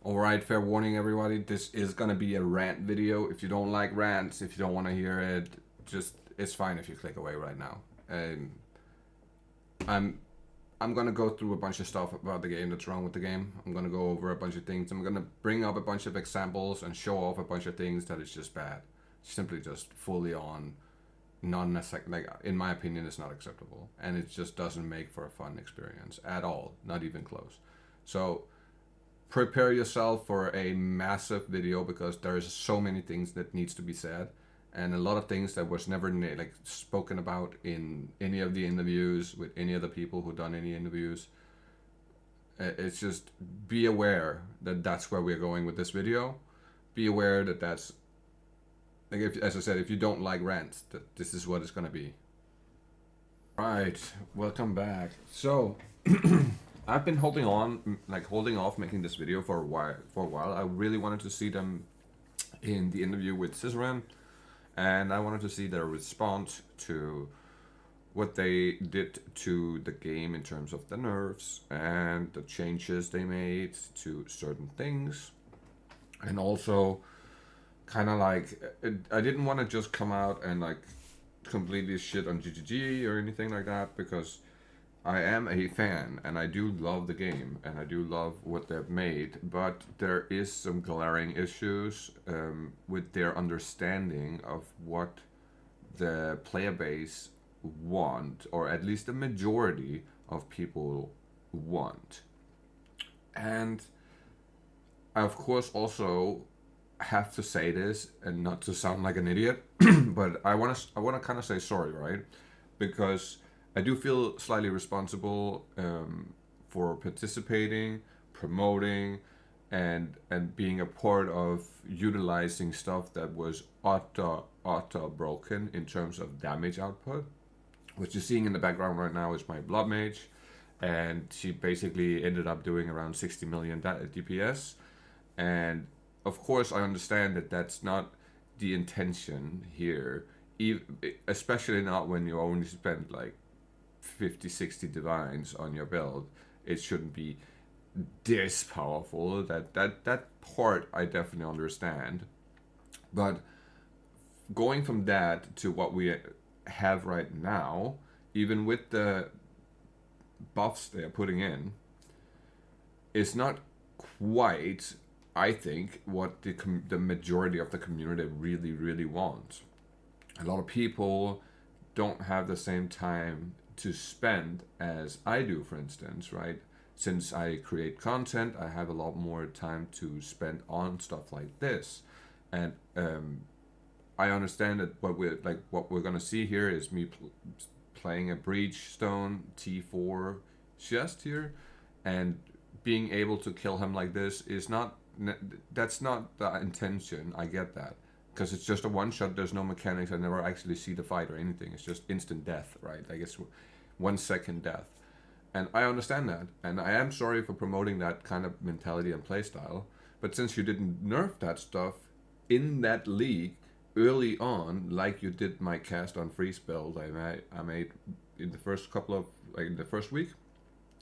Alright, fair warning everybody, this is gonna be a rant video. If you don't like rants, if you don't want to hear it, just, it's fine if you click away right now. And I'm I'm gonna go through a bunch of stuff about the game that's wrong with the game. I'm gonna go over a bunch of things. I'm gonna bring up a bunch of examples and show off a bunch of things that is just bad. Simply just fully on non-necessary, like in my opinion, it's not acceptable. And it just doesn't make for a fun experience at all, not even close. So prepare yourself for a massive video because there's so many things that needs to be said and a lot of things that was never like spoken about in any of the interviews with any of the people who done any interviews. It's just be aware that that's where we're going with this video. Be aware that that's like, if, as I said, if you don't like rants, that this is what it's gonna be. Right, welcome back. So I've been holding on, like holding off making this video for a while. I really wanted to see them in the interview with Ciceran, and I wanted to see their response to what they did to the game in terms of the nerfs and the changes they made to certain things, and also kind of like I didn't want to just come out and like completely shit on GGG or anything like that because I am a fan and I do love the game and I do love what they've made, but there is some glaring issues with their understanding of what the player base want, or at least the majority of people want. And I, of course, also have to say this and not to sound like an idiot, but I want to kind of say sorry, right? Because I do feel slightly responsible for participating, promoting, and being a part of utilizing stuff that was utter broken in terms of damage output. What you're seeing in the background right now is my blood mage, and she basically ended up doing around 60 million DPS. And of course, I understand that that's not the intention here, especially not when you only spend like 50, 60 divines on your build. It shouldn't be this powerful. That part I definitely understand. But going from that to what we have right now, even with the buffs they're putting in, is not quite, I think, what the majority of the community really wants. A lot of people don't have the same time to spend as I do, for instance, right? Since I create content, I have a lot more time to spend on stuff like this. And I understand that what we're gonna see here is me playing a Breachstone T4 just here, and being able to kill him like this is not, that's not the intention. I get that because it's just a one shot. There's no mechanics. I never actually see the fight or anything. It's just instant death, right? I guess 1 second death, and I understand that, and I am sorry for promoting that kind of mentality and playstyle. But since you didn't nerf that stuff in that league early on, like you did my cast on freeze build I made in the first couple of, like in the first week,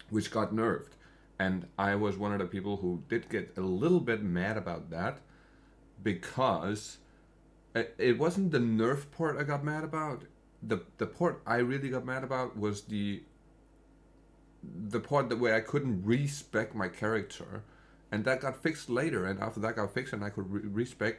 which got nerfed. And I was one of the people who did get a little bit mad about that because it wasn't the nerf part I got mad about. The part I really got mad about was the part that where I couldn't respec my character, and that got fixed later. And after that got fixed and I could respec,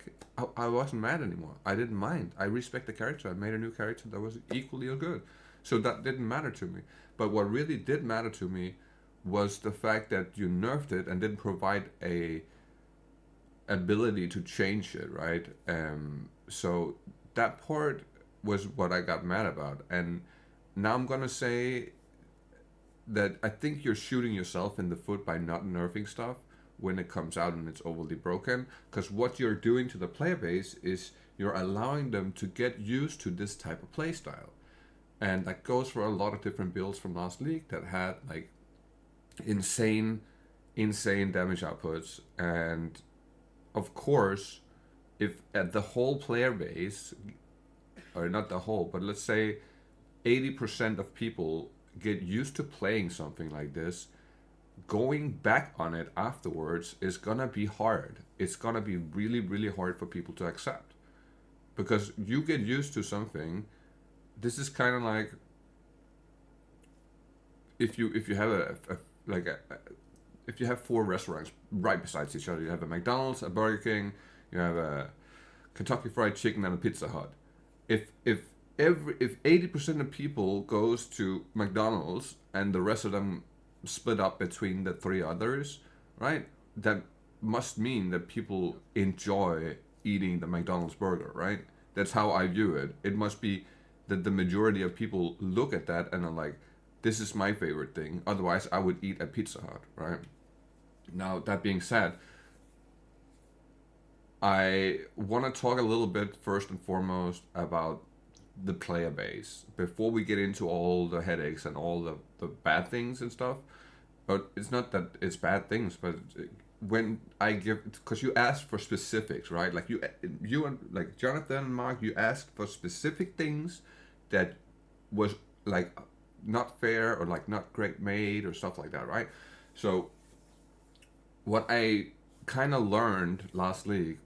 I wasn't mad anymore. I didn't mind. I respect the character. I made a new character that was equally as good, so that didn't matter to me. But what really did matter to me was the fact that you nerfed it and didn't provide a ability to change it, right? So that part was what I got mad about. And now I'm gonna say that I think you're shooting yourself in the foot by not nerfing stuff when it comes out and it's overly broken. Because what you're doing to the player base is you're allowing them to get used to this type of playstyle. And that goes for a lot of different builds from last league that had like insane damage outputs. And of course, if at the whole player base, or not the whole, but let's say 80% of people get used to playing something like this, going back on it afterwards is gonna be hard. It's gonna be really, really hard for people to accept because you get used to something. This is kind of like if you have if you have four restaurants right beside each other. You have a McDonald's, a Burger King, you have a Kentucky Fried Chicken, and a Pizza Hut. If if 80% of people goes to McDonald's and the rest of them split up between the three others, right? That must mean that people enjoy eating the McDonald's burger, right? That's how I view it. It must be that the majority of people look at that and are like, this is my favorite thing. Otherwise, I would eat at Pizza Hut, right? Now, that being said, I want to talk a little bit first and foremost about the player base before we get into all the headaches and all the bad things and stuff. But it's not that it's bad things, but when I give, because you asked for specifics, right? Like you and like Jonathan and Mark, you asked for specific things that was like not fair or like not great made or stuff like that, right? So what I kind of learned last league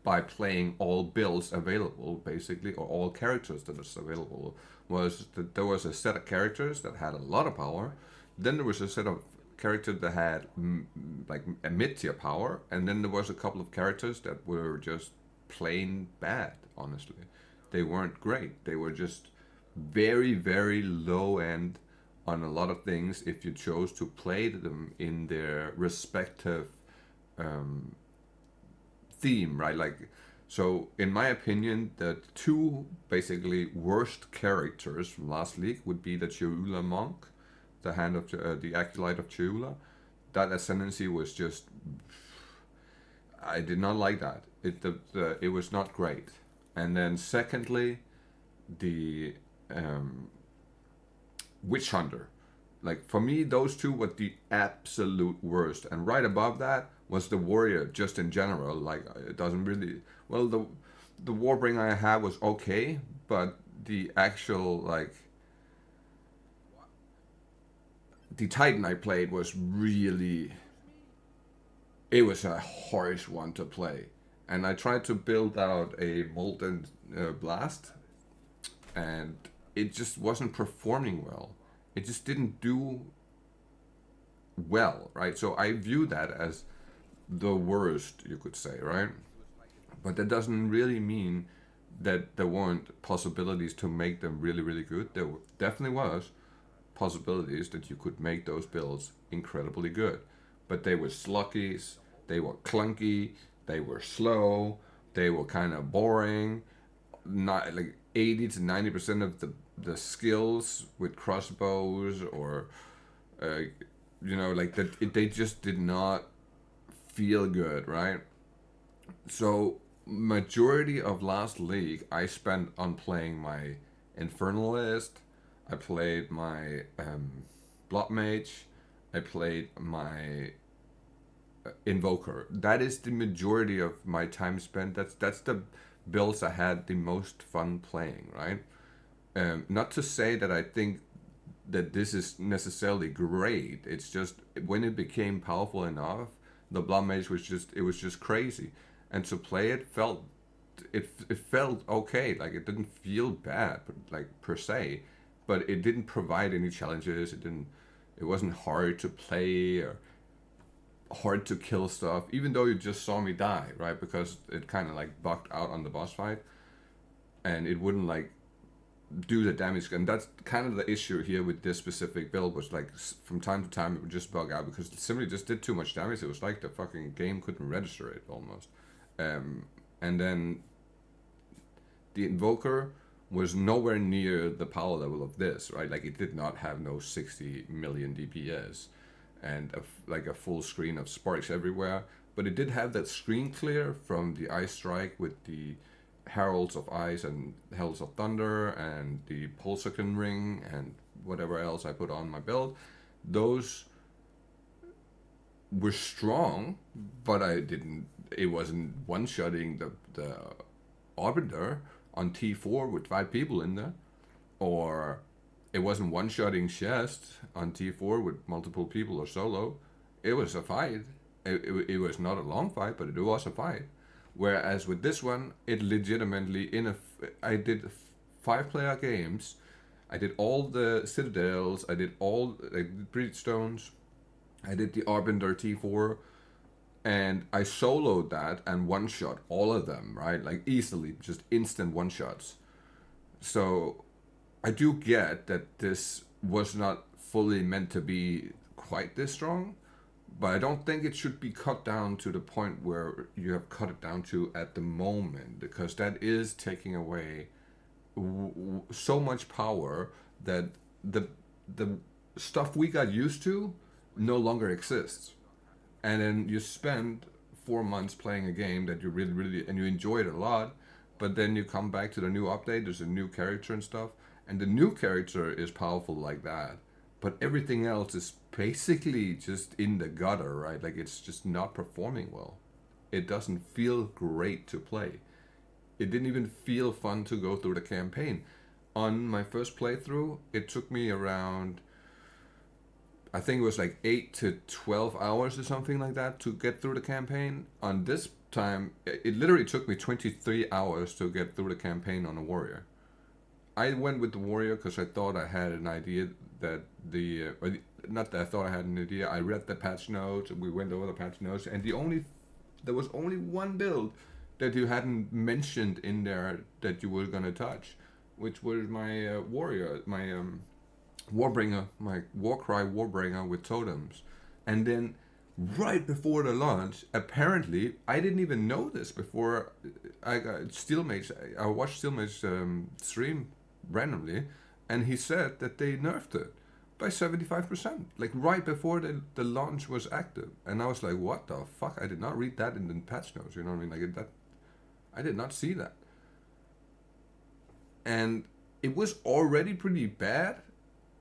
by playing all builds available, basically, or all characters that is available, was that there was a set of characters that had a lot of power. Then there was a set of characters that had like a mid-tier power, and then there was a couple of characters that were just plain bad. Honestly, they weren't great. They were just very, very low end on a lot of things if you chose to play them in their respective um, theme, right? Like, so in my opinion, the two basically worst characters from last league would be the Chiula monk, the hand of the acolyte of Chiula. That ascendancy was just, I did not like that. It was not great. And then secondly, the witch hunter. Like for me, those two were the absolute worst. And right above that was the warrior, just in general. Like it doesn't really. Well, the warbringer I had was okay, but the actual like the titan I played was really. It was a harsh one to play, and I tried to build out a molten blast, and it just wasn't performing well. It just didn't do well, right? So I view that as the worst, you could say, right? But that doesn't really mean that there weren't possibilities to make them really, really good. There definitely was possibilities that you could make those builds incredibly good. But they were sluggies, they were clunky, they were slow, they were kind of boring. Not like 80 to 90% of the skills with crossbows or uh, like that they just did not feel good, right? So majority of last league I spent on playing my infernalist. I played my blood mage. I played my invoker. That is the majority of my time spent. That's the builds I had the most fun playing, right? Not to say that I think that this is necessarily great. It's just when it became powerful enough, the blood mage was just crazy, and to play it it felt okay. Like it didn't feel bad, like per se, but it didn't provide any challenges. It wasn't hard to play or hard to kill stuff. Even though you just saw me die, right? Because it kind of like bugged out on the boss fight, and it wouldn't like do the damage. And that's kind of the issue here with this specific build, was like from time to time it would just bug out because it simply just did too much damage. It was like the fucking game couldn't register it almost. And then the invoker was nowhere near the power level of this, right? Like it did not have no 60 million DPS and like a full screen of sparks everywhere, but it did have that screen clear from the ice strike with the heralds of ice and heralds of thunder and the pulsarcan ring and whatever else I put on my build. Those were strong, but it wasn't one-shotting the Arbiter on T4 with 5 people in there, or It wasn't one-shotting chest on T4 with multiple people or solo. It was a fight. It was not a long fight, but it was a fight. Whereas with this one, it legitimately I did 5-player games. I did all the citadels. I did Breedstones. I did the Arbiter T4, and I soloed that and one-shot all of them, right? Like easily, just instant one-shots. So I do get that this was not fully meant to be quite this strong, but I don't think it should be cut down to the point where you have cut it down to at the moment, because that is taking away so much power that the stuff we got used to no longer exists. And then you spend 4 months playing a game that you really and you enjoy it a lot, but then you come back to the new update, there's a new character and stuff, and the new character is powerful like that, but everything else is basically just in the gutter, right? Like, it's just not performing well. It doesn't feel great to play. It didn't even feel fun to go through the campaign. On my first playthrough, it took me around, I think it was like 8 to 12 hours or something like that to get through the campaign. On this time, it literally took me 23 hours to get through the campaign on a warrior. I went with the warrior because I thought I had an idea that not that I thought I had an idea. I read the patch notes. We went over the patch notes, and there was only one build that you hadn't mentioned in there that you were gonna touch, which was my warrior, my Warbringer, my Warcry Warbringer with totems. And then right before the launch, apparently, I didn't even know this before I got Steelmage. I watched Steelmage stream randomly, and he said that they nerfed it by 75%, like right before the launch was active. And I was like, what the fuck? I did not read that in the patch notes, you know what I mean? Like, that, I did not see that. And it was already pretty bad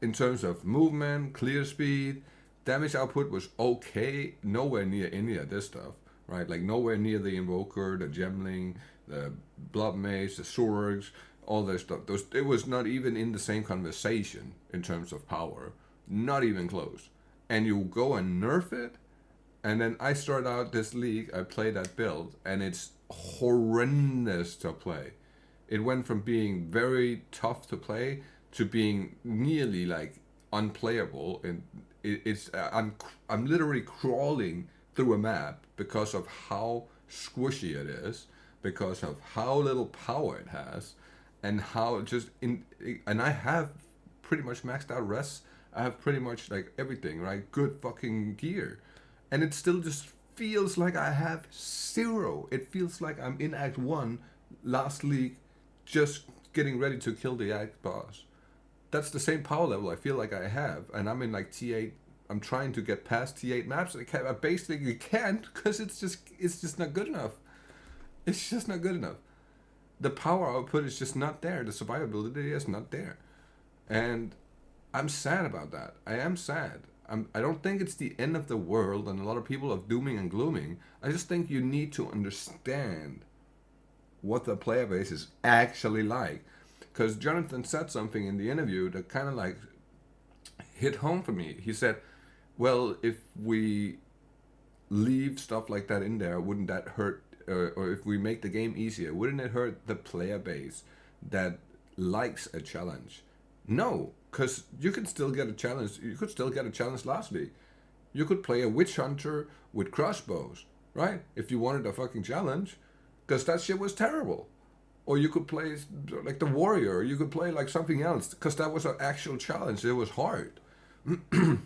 in terms of movement, clear speed, damage output was okay, nowhere near any of this stuff, right? Like, nowhere near the Invoker, the Gemling, the Blood Mage, the Swords, all that stuff. It was not even in the same conversation in terms of power, not even close. And you go and nerf it, and then I start out this league, I play that build, and it's horrendous to play. It went from being very tough to play to being nearly like unplayable, and I'm literally crawling through a map because of how squishy it is, because of how little power it has, and how and I have pretty much maxed out res. I have pretty much like everything, right? Good fucking gear, and it still just feels like I have zero. It feels like I'm in Act 1 last league, just getting ready to kill the Act boss. That's the same power level I feel like I have, and I'm in like T8. I'm trying to get past T8 maps. I basically can't, because it's just not good enough. It's just not good enough. The power output is just not there. The survivability is not there, and I'm sad about that. I am sad. I don't think it's the end of the world, and a lot of people are dooming and glooming. I just think you need to understand what the player base is actually like. Because Jonathan said something in the interview that kind of like hit home for me. He said, well, if we leave stuff like that in there, wouldn't that hurt, or if we make the game easier, wouldn't it hurt the player base that likes a challenge? No, because you can still get a challenge. You could still get a challenge last week. You could play a witch hunter with crossbows, right? If you wanted a fucking challenge, because that shit was terrible. Or you could play like the warrior, or you could play like something else, because that was an actual challenge. It was hard. You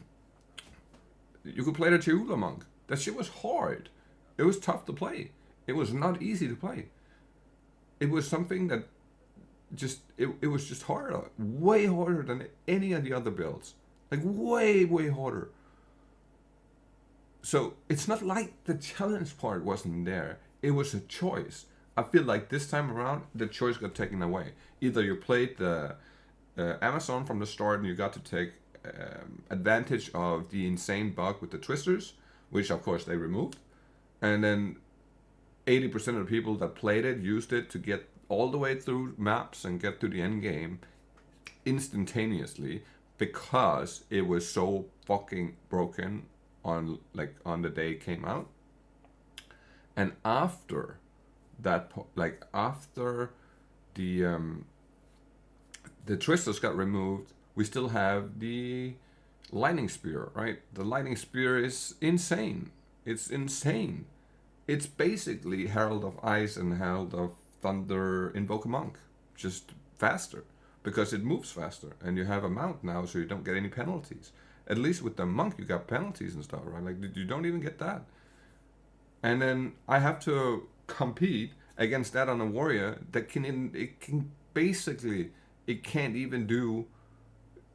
could play the Chiula monk. That shit was hard. It was tough to play. It was not easy to play. It was something that it was just harder. Way harder than any of the other builds. Like way harder. So it's not like the challenge part wasn't there. It was a choice. I feel like this time around, the choice got taken away. Either you played the Amazon from the start and you got to take advantage of the insane bug with the twisters, which of course they removed. And then 80% of the people that played it used it to get all the way through maps and get to the end game instantaneously because it was so fucking broken on the day it came out. And after that, after the the twisters got removed, we still have the lightning spear, right? The lightning spear is insane. It's insane. It's basically Herald of Ice and Herald of Thunder Invoke a Monk, just faster, because it moves faster, and you have a mount now, so you don't get any penalties. At least with the monk, you got penalties and stuff, right? Like you don't even get that. And then I have to compete against that on a warrior that can basically, it can't even do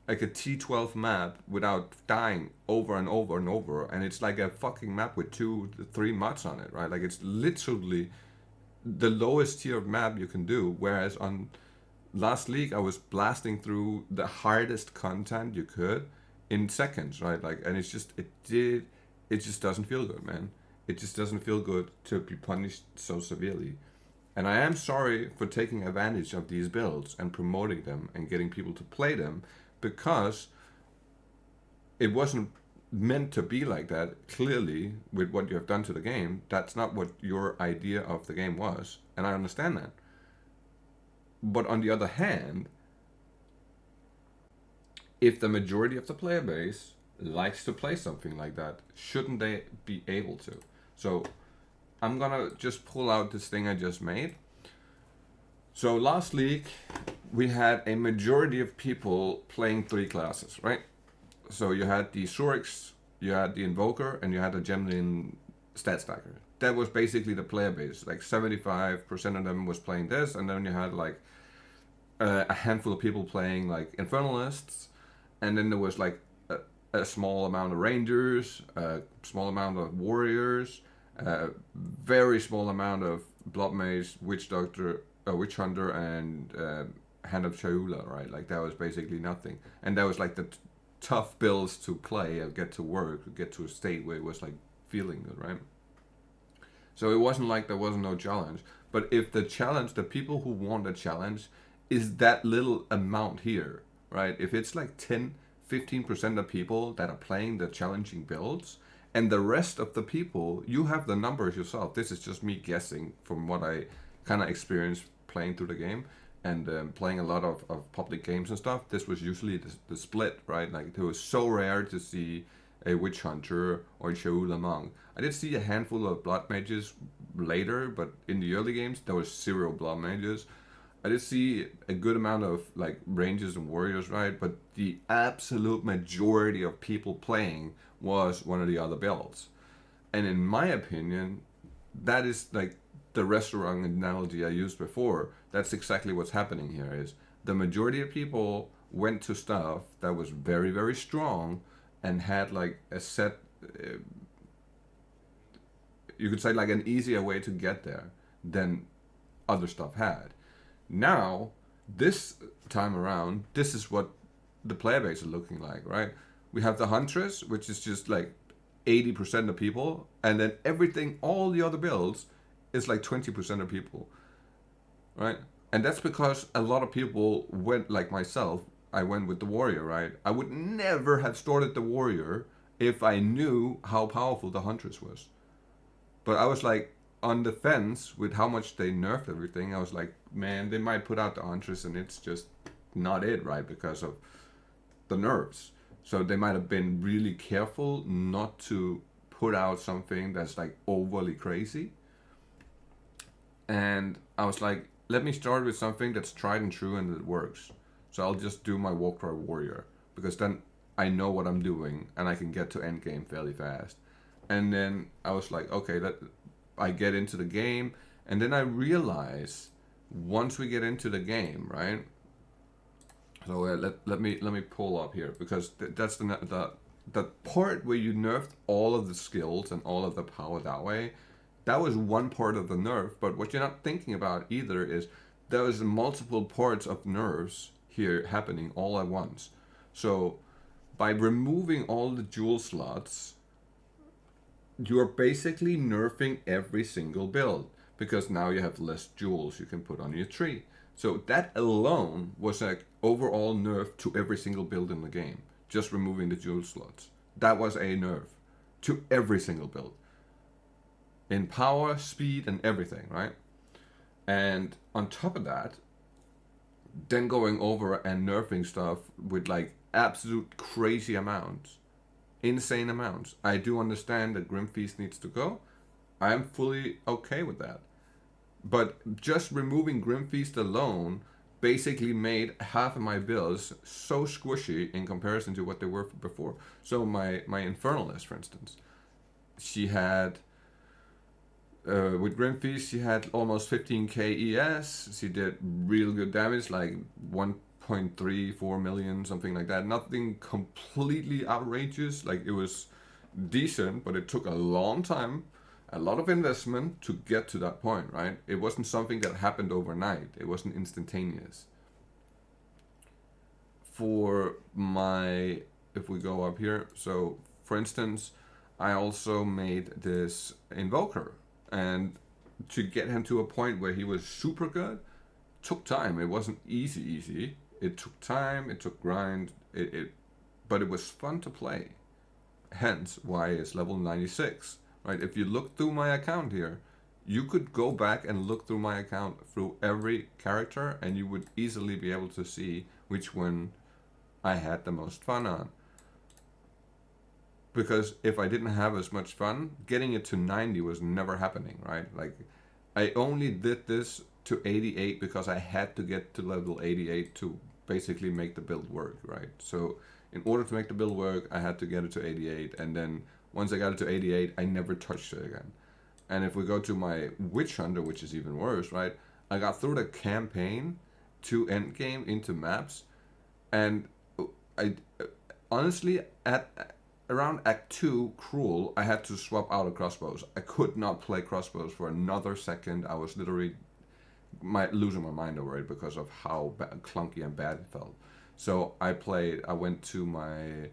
like a T12 map without dying over and over and over, and it's like a fucking map with 2-3 mods on it, right? Like it's literally the lowest tier of map you can do. Whereas on last league, I was blasting through the hardest content you could in seconds, right? Like, and it just doesn't feel good, man. It just doesn't feel good to be punished so severely. And I am sorry for taking advantage of these builds and promoting them and getting people to play them, because it wasn't meant to be like that. Clearly, with what you have done to the game, that's not what your idea of the game was, and I understand that. But on the other hand, if the majority of the player base likes to play something like that, shouldn't they be able to? So I'm gonna just pull out this thing I just made. So last league, we had a majority of people playing 3 classes, right? So you had the Surix, you had the Invoker, and you had the Gemlin Stat Stacker. That was basically the player base. Like 75% of them was playing this, and then you had like a handful of people playing like Infernalists, and then there was like a small amount of Rangers, a small amount of Warriors, a very small amount of Blood Mage, Witch Doctor, Witch Hunter, and Hand of Shaula, right? Like that was basically nothing, and that was like the tough builds to play and get to work, get to a state where it was like feeling good, right? So it wasn't like there was no challenge. But if the challenge, the people who want the challenge, is that little amount here, right? If it's like 10-15% of people that are playing the challenging builds, and the rest of the people, you have the numbers yourself. This is just me guessing from what I kind of experienced playing through the game and playing a lot of public games and stuff. This was usually the split, right? Like it was so rare to see a Witch Hunter or a Shaula Monk. I did see a handful of Blood Mages later, but in the early games, there was 0 Blood Mages. I did see a good amount of like Rangers and Warriors, right? But the absolute majority of people playing was one of the other builds. And in my opinion, that is like the restaurant analogy I used before. That's exactly what's happening here. Is the majority of people went to stuff that was very, very strong and had like a set, you could say like an easier way to get there than other stuff had. Now, this time around, this is what the player base is looking like, right? We have the Huntress, which is just like 80% of people, and then everything, all the other builds, is like 20% of people, right? And that's because a lot of people went, like myself, I went with the Warrior, right? I would never have started the Warrior if I knew how powerful the Huntress was. But I was like on the fence with how much they nerfed everything. I was like, man, they might put out the Huntress and it's just not it, right? Because of the nerfs. So they might have been really careful not to put out something that's like overly crazy. And I was like, let me start with something that's tried and true and that works. So I'll just do my Warcry Warrior, because then I know what I'm doing and I can get to endgame fairly fast. And then I was like, okay, I get into the game, and then I realize once we get into the game, right? So let me pull up here, because that's the part where you nerfed all of the skills and all of the power that way. That was one part of the nerf, but what you're not thinking about either is there was multiple parts of nerfs here happening all at once. So by removing all the jewel slots, you're basically nerfing every single build, because now you have less jewels you can put on your tree. So that alone was like overall nerf to every single build in the game. Just removing the jewel slots. That was a nerf to every single build. In power, speed, and everything, right? And on top of that, then going over and nerfing stuff with like absolute crazy amounts, insane amounts. I do understand that Grim Feast needs to go. I am fully okay with that. But just removing Grim Feast alone basically made half of my builds so squishy in comparison to what they were before. So my Infernalist, for instance, she had with Grim Feast, she had almost 15k ES. She did real good damage, like 1.34 million, something like that. Nothing completely outrageous. Like it was decent, but it took a long time, a lot of investment to get to that point, right? It wasn't something that happened overnight. It wasn't instantaneous. For my, if we go up here, so for instance, I also made this Invoker, and to get him to a point where he was super good took time. It wasn't easy. It took time, it took grind, but it was fun to play. Hence why it's level 96, right? If you look through my account here, you could go back and look through my account through every character, and you would easily be able to see which one I had the most fun on. Because if I didn't have as much fun, getting it to 90 was never happening, right? Like, I only did this to 88 because I had to get to level 88 to basically make the build work, right? So in order to make the build work, I had to get it to 88, and then once I got it to 88, I never touched it again. And if we go to my Witch Hunter, which is even worse, right? I got through the campaign to Endgame into maps, and I honestly, at around Act 2, Cruel, I had to swap out of crossbows. I could not play crossbows for another second. I was literally losing my mind over it because of how clunky and bad it felt. So I went to my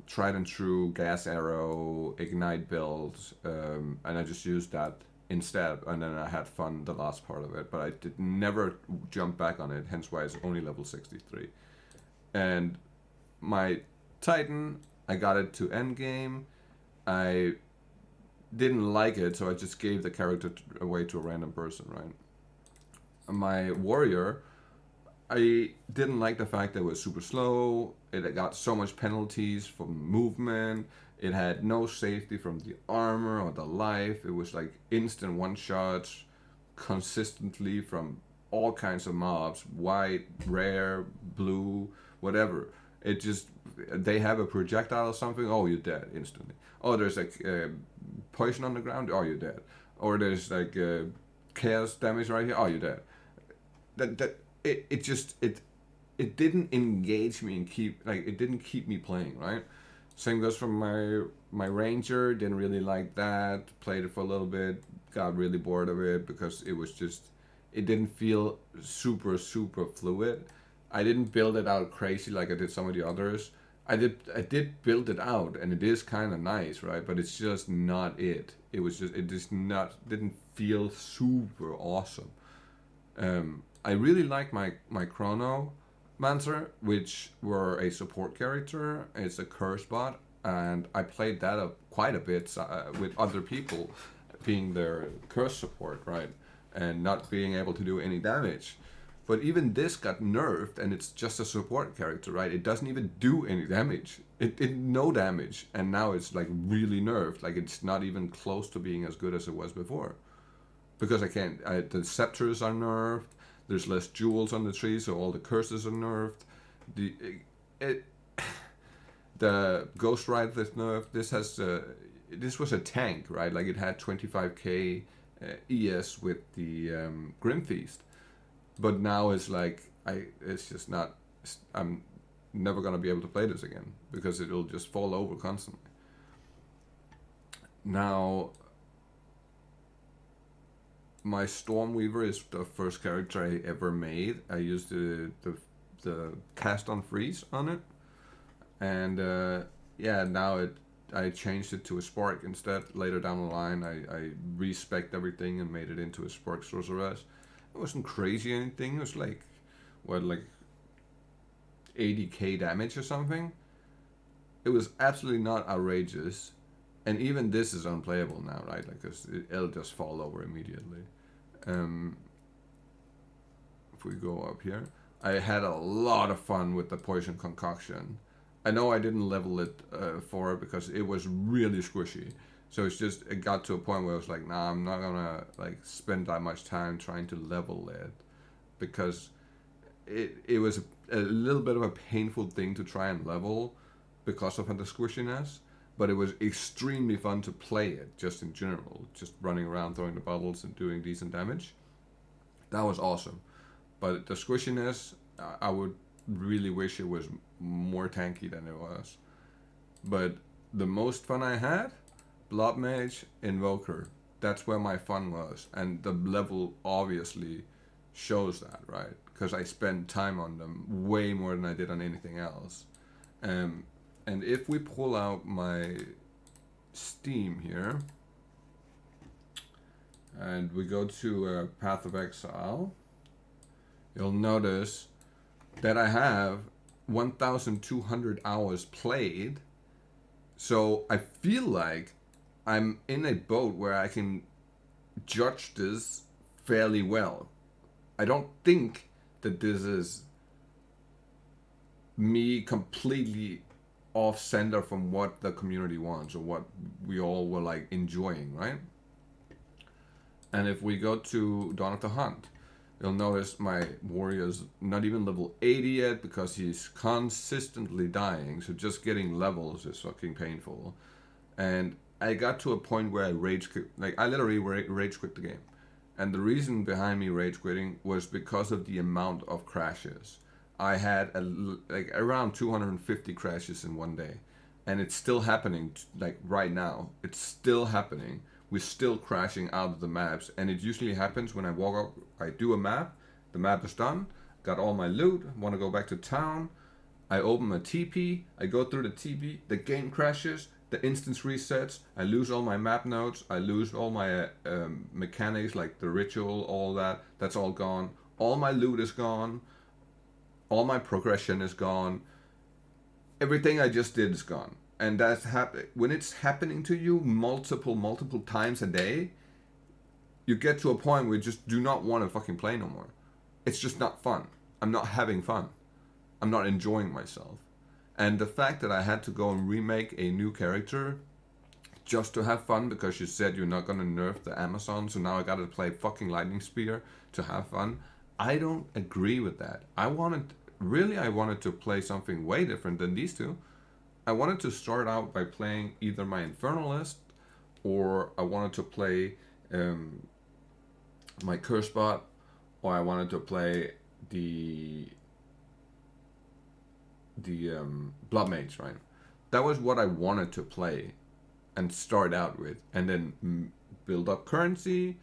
tried and true gas arrow ignite build, and I just used that instead, and then I had fun the last part of it, but I did never jump back on it, hence why it's only level 63. And my Titan, I got it to endgame. I didn't like it, so I just gave the character away to a random person, right? My warrior, I didn't like the fact that it was super slow. It got so much penalties from movement. It had no safety from the armor or the life. It was like instant one shots consistently from all kinds of mobs, white, rare, blue, whatever. It just, they have a projectile or something, oh, you're dead instantly. Oh, there's like poison on the ground, oh, you're dead. Or there's like chaos damage right here, oh, you're dead. It didn't engage me and it didn't keep me playing, right? Same goes for my ranger. Didn't really like that. Played it for a little bit, got really bored of it because it didn't feel super fluid. I didn't build it out crazy like I did some of the others. I did build it out, and it is kind of nice, right? But it's just not it. It just not didn't feel super awesome. I really like my Chronomancer, which were a support character. It's a curse bot, and I played that quite a bit with other people being their curse support, right? And not being able to do any damage. But even this got nerfed, and it's just a support character, right? It doesn't even do any damage. It did no damage, and now it's like really nerfed. Like it's not even close to being as good as it was before. Because the scepters are nerfed. There's less jewels on the tree, so all the curses are nerfed. The Ghost Ride is nerfed. This was a tank, right? Like it had 25k ES with the Grim Feast, but now it's like it's just not. I'm never gonna be able to play this again because it'll just fall over constantly. Now, my Stormweaver is the first character I ever made. I used the cast on freeze on it, and now I changed it to a Spark instead. Later down the line, I respec'd everything and made it into a Spark Sorceress. It wasn't crazy anything. It was like, what, like 80k damage or something. It was absolutely not outrageous. And even this is unplayable now, right? Like, cause it'll just fall over immediately. Um, if we go up here, I had a lot of fun with the poison concoction. I know I didn't level it for it because it was really squishy. So it got to a point where I was like, nah, I'm not gonna like spend that much time trying to level it, because it was a little bit of a painful thing to try and level because of the squishiness. But it was extremely fun to play it just in general, just running around throwing the bubbles and doing decent damage. That was awesome. But the squishiness, I would really wish it was more tanky than it was. But the most fun I had, Blob Mage, Invoker. That's where my fun was. And the level obviously shows that, right? Because I spent time on them way more than I did on anything else. And if we pull out my Steam here, and we go to Path of Exile, you'll notice that I have 1,200 hours played. So I feel like I'm in a boat where I can judge this fairly well. I don't think that this is me completely off center from what the community wants or what we all were like enjoying, right? And if we go to Dawn of the Hunt, you'll notice my warrior's not even level 80 yet because he's consistently dying. So just getting levels is fucking painful. And I got to a point where I rage quit. Like, I literally rage quit the game. And the reason behind me rage quitting was because of the amount of crashes. I had like around 250 crashes in one day. And it's still happening, like right now. It's still happening. We're still crashing out of the maps, and it usually happens when I walk up, I do a map, the map is done, got all my loot, want to go back to town, I open my TP, I go through the TP, the game crashes, the instance resets, I lose all my map nodes, I lose all my mechanics like the ritual, all that, that's all gone, all my loot is gone, all my progression is gone, everything I just did is gone. And that's when it's happening to you multiple times a day, you get to a point where you just do not want to fucking play no more. It's just not fun. I'm not having fun. I'm not enjoying myself. And the fact that I had to go and remake a new character just to have fun because you said you're not gonna nerf the Amazon, so now I gotta play fucking Lightning Spear to have fun, I don't agree with that. I wanted to play something way different than these two. I wanted to start out by playing either my Infernalist, or I wanted to play my Curse Bot, or I wanted to play the Blood Mage, right? That was what I wanted to play and start out with, and then build up currency,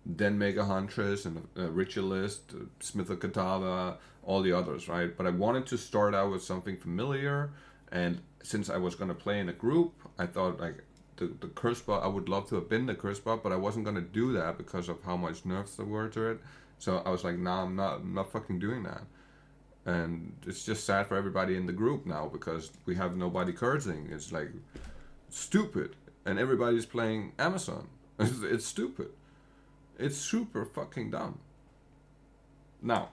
then make a Huntress and a Ritualist, Smith of Katana, all the others, right? But I wanted to start out with something familiar. And since I was going to play in a group, I thought like the curse bot, I would love to have been the curse bot, but I wasn't going to do that because of how much nerfs there were to it. So I was like, nah, I'm not fucking doing that. And it's just sad for everybody in the group now because we have nobody cursing. It's like stupid. And everybody's playing Amazon. It's stupid. It's super fucking dumb. Now,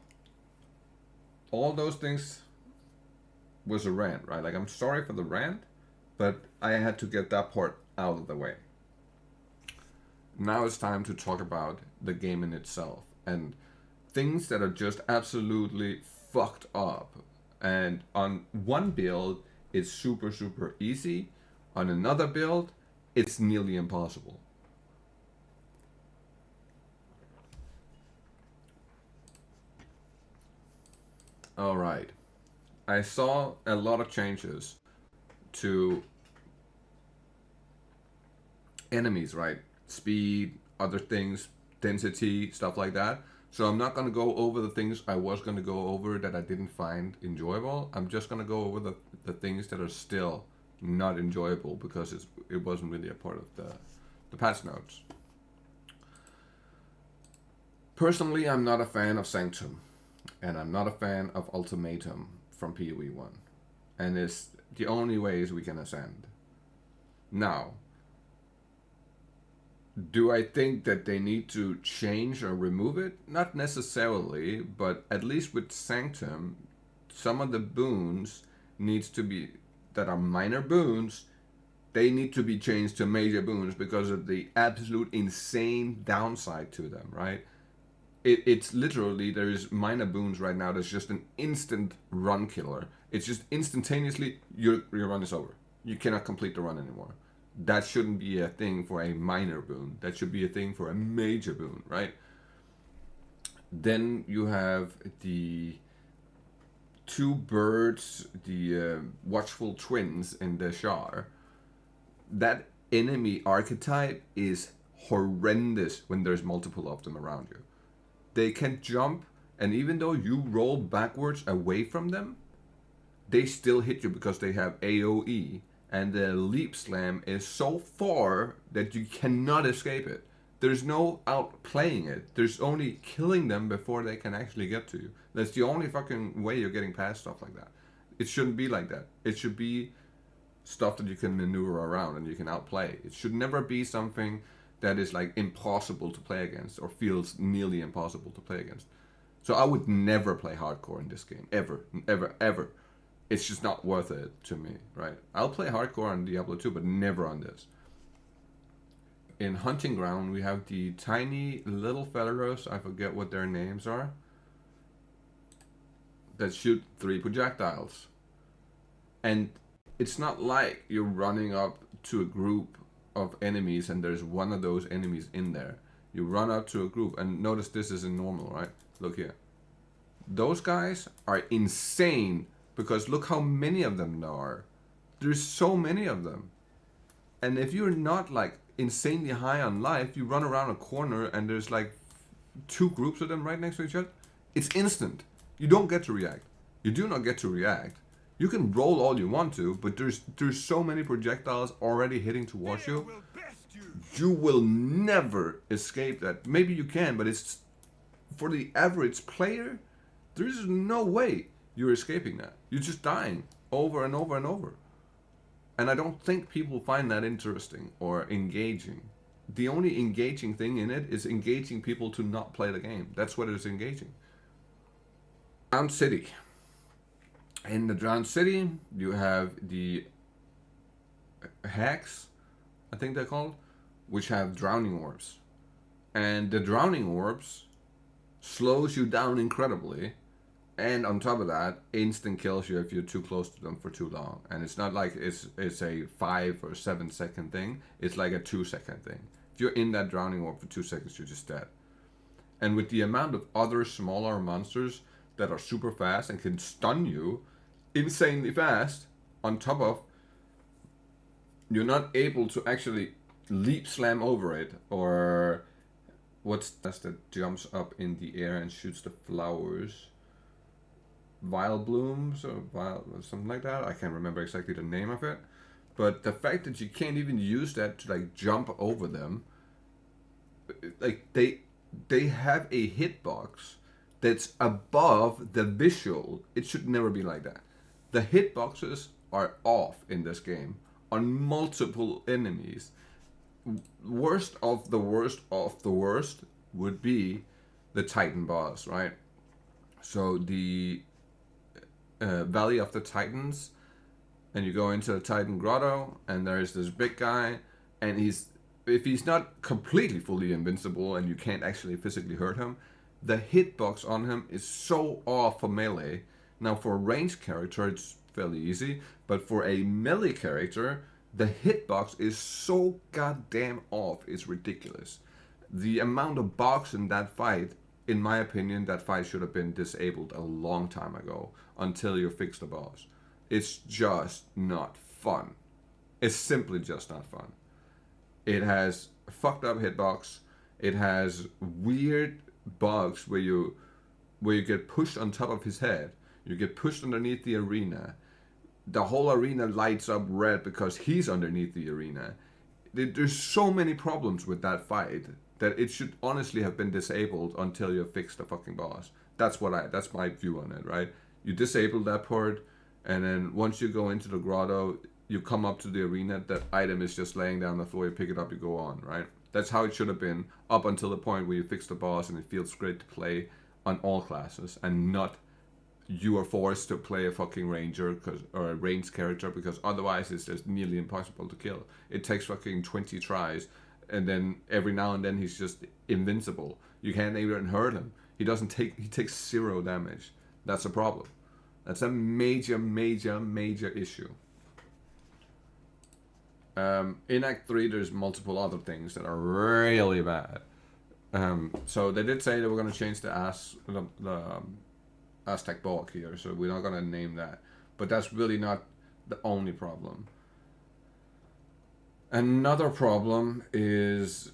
all those things was a rant, right? Like, I'm sorry for the rant, but I had to get that part out of the way. Now it's time to talk about the game in itself and things that are just absolutely fucked up. And on one build, it's super easy. On another build, it's nearly impossible. All right. I saw a lot of changes to enemies, right? Speed, other things, density, stuff like that. So I'm not going to go over the things I was going to go over that I didn't find enjoyable. I'm just going to go over the things that are still not enjoyable because it wasn't really a part of the patch notes. Personally, I'm not a fan of Sanctum, and I'm not a fan of Ultimatum from PoE 1. And it's the only ways we can ascend. Now, do I think that they need to change or remove it? Not necessarily, but at least with Sanctum, some of the boons needs to be, that are minor boons, they need to be changed to major boons because of the absolute insane downside to them, right? It's literally, there's minor boons right now that's just an instant run killer. It's just instantaneously, your run is over. You cannot complete the run anymore. That shouldn't be a thing for a minor boon. That should be a thing for a major boon, right? Then you have the two birds, the watchful twins in the Shar. That enemy archetype is horrendous when there's multiple of them around you. They can jump, and even though you roll backwards away from them, they still hit you because they have AoE, and the leap slam is so far that you cannot escape it. There's no outplaying it. There's only killing them before they can actually get to you. That's the only fucking way you're getting past stuff like that. It shouldn't be like that. It should be stuff that you can maneuver around and you can outplay. It should never be something that is like impossible to play against or feels nearly impossible to play against. So I would never play hardcore in this game. Ever. Ever. Ever. It's just not worth it to me, right? I'll play hardcore on Diablo 2, but never on this. In Hunting Ground, we have the tiny little fellows, I forget what their names are, that shoot 3 projectiles. And it's not like you're running up to a group of enemies and there's one of those enemies in there. You run up to a group, and notice this isn't normal, right? Look here. Those guys are insane because look how many of them there are. There's so many of them. And if you're not like insanely high on life, you run around a corner and there's like 2 groups of them right next to each other. It's instant. You don't get to react. You do not get to react. You can roll all you want to, but there's so many projectiles already hitting towards you. You will never escape that. Maybe you can, but it's for the average player, there's no way you're escaping that. You're just dying over and over and over. And I don't think people find that interesting or engaging. The only engaging thing in it is engaging people to not play the game. That's what is engaging. Drowned City. In the Drowned City, you have the hacks, I think they're called, which have drowning orbs. And the drowning orbs slows you down incredibly. And on top of that, instant kills you if you're too close to them for too long. And it's not like it's a 5 or 7 second thing. It's like a 2-second thing. If you're in that drowning orb for 2 seconds, you're just dead. And with the amount of other smaller monsters that are super fast and can stun you insanely fast, on top of you're not able to actually leap slam over it, or what's that jumps up in the air and shoots the flowers? Vile blooms or something like that. I can't remember exactly the name of it. But the fact that you can't even use that to like jump over them, like they have a hitbox that's above the visual. It should never be like that. The hitboxes are off in this game on multiple enemies. Worst of the worst of the worst would be the Titan boss, right? So the Valley of the Titans, and you go into the Titan Grotto, and there's this big guy, and if he's not completely fully invincible and you can't actually physically hurt him, the hitbox on him is so off for melee. Now for a ranged character it's fairly easy, but for a melee character the hitbox is so goddamn off, it's ridiculous. The amount of box in that fight, in my opinion, that fight should have been disabled a long time ago until you fix the boss. It's just not fun. It's simply just not fun. It has a fucked up hitbox. It has weird bugs where you get pushed on top of his head. You get pushed underneath the arena. The whole arena lights up red because he's underneath the arena. there's so many problems with that fight that it should honestly have been disabled until you fix the fucking boss. That's my view on it, right? You disable that part, and then once you go into the grotto, you come up to the arena, that item is just laying down on the floor, you pick it up, you go on, right? That's how it should have been up until the point where you fix the boss and it feels great to play on all classes, and not you are forced to play a fucking ranger or a ranged character, because otherwise it's just nearly impossible to kill. It takes fucking 20 tries, and then every now and then he's just invincible. You can't even hurt him. He takes 0 damage. That's a problem. That's a major issue. In Act 3, there's multiple other things that are really bad. So they did say they were going to change the Aztec bulk here, so we're not going to name that. But that's really not the only problem. Another problem is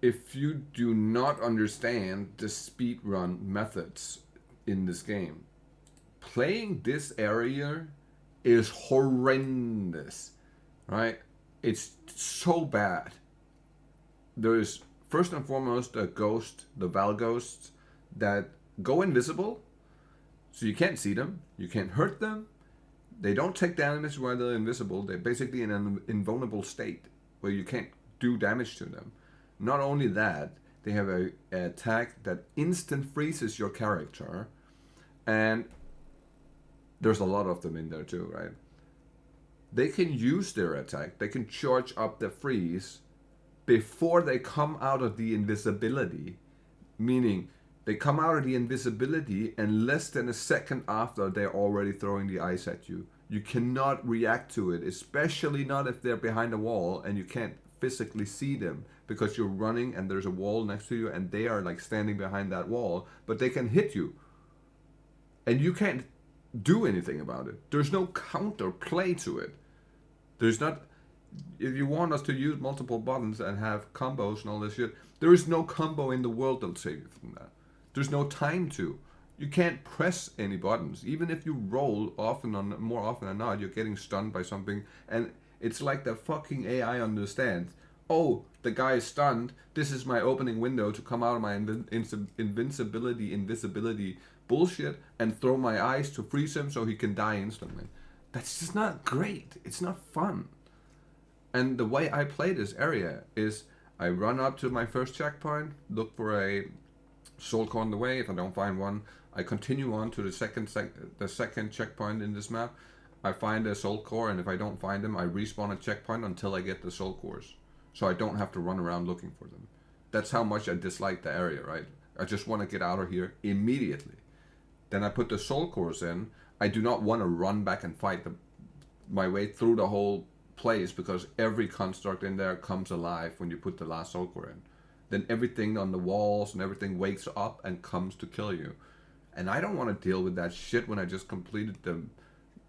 if you do not understand the speedrun methods in this game, playing this area is horrendous, right? It's so bad. There's first and foremost the Val ghosts that go invisible, so you can't see them, you can't hurt them. They don't take damage while they're invisible. They're basically in an invulnerable state where you can't do damage to them. Not only that, they have an attack that instant freezes your character, and there's a lot of them in there too, right? They can use their attack, they can charge up the freeze before they come out of the invisibility, meaning they come out of the invisibility and less than a second after they're already throwing the ice at you. You cannot react to it, especially not if they're behind a wall and you can't physically see them because you're running and there's a wall next to you and they are like standing behind that wall, but they can hit you and you can't do anything about it. There's no counter play to it. There's not, if you want us to use multiple buttons and have combos and all this shit, there is no combo in the world that'll save you from that. There's no time to. You can't press any buttons. Even if you roll more often than not, you're getting stunned by something, and it's like the fucking AI understands. Oh, the guy is stunned. This is my opening window to come out of my invisibility bullshit and throw my ice to freeze him so he can die instantly. That's just not great. It's not fun. And the way I play this area is I run up to my first checkpoint, look for a soul core on the way. If I don't find one, I continue on to the second checkpoint in this map. I find a soul core, and if I don't find them, I respawn a checkpoint until I get the soul cores, so I don't have to run around looking for them. That's how much I dislike the area, right? I just want to get out of here immediately. Then I put the soul cores in. I do not want to run back and fight my way through the whole place, because every construct in there comes alive when you put the last soul core in. Then everything on the walls and everything wakes up and comes to kill you. And I don't want to deal with that shit when I just completed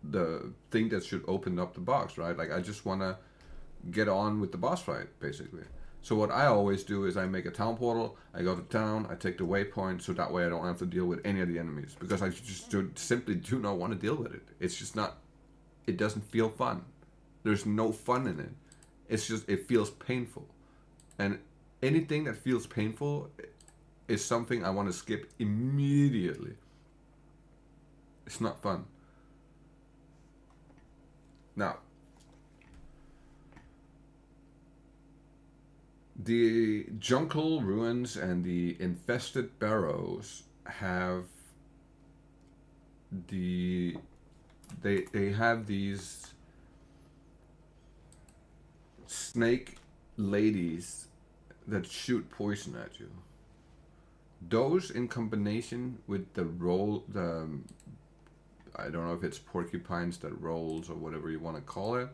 the thing that should open up the box, right? Like, I just want to get on with the boss fight, basically. So what I always do is I make a town portal, I go to town, I take the waypoint, so that way I don't have to deal with any of the enemies, because I just simply do not want to deal with it. It's just not, it doesn't feel fun. There's no fun in it. It's just, it feels painful. And anything that feels painful is something I want to skip immediately. It's not fun. Now, the Jungle Ruins and the Infested Barrows have they have these snake ladies that shoot poison at you. Those, in combination with the I don't know if it's porcupines that rolls or whatever you want to call it,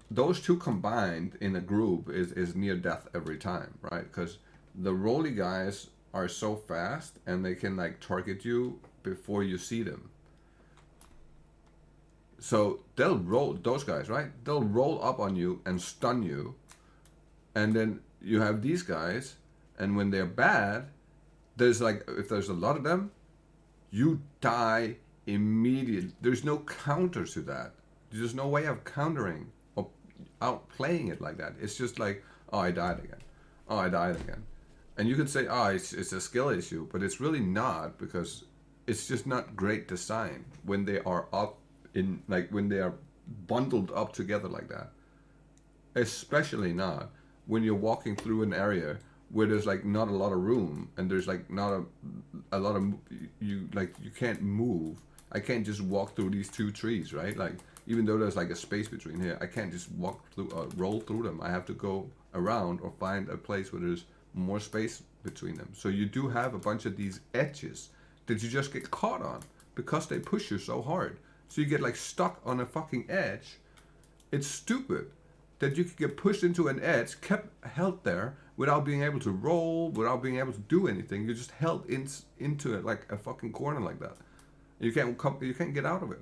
those two combined in a group is near death every time, right? Because the rolly guys are so fast and they can like target you before you see them. So they'll roll, those guys, right? They'll roll up on you and stun you. And then you have these guys, and when they're bad, there's like, if there's a lot of them, you die immediately. There's no counter to that. There's no way of countering. outplaying it like that. It's just like, oh, I died again. Oh, I died again. And you could say, oh, it's a skill issue, but it's really not, because it's just not great design when they are up in, like, when they are bundled up together like that. Especially not when you're walking through an area where there's like not a lot of room, and there's like not a lot of, you can't move. I can't just walk through these two trees, right? Like, even though there's like a space between here, I can't just walk through, roll through them. I have to go around or find a place where there's more space between them. So you do have a bunch of these edges that you just get caught on because they push you so hard. So you get like stuck on a fucking edge. It's stupid that you could get pushed into an edge, kept held there without being able to roll, without being able to do anything. You're just held into it like a fucking corner like that. You can't get out of it.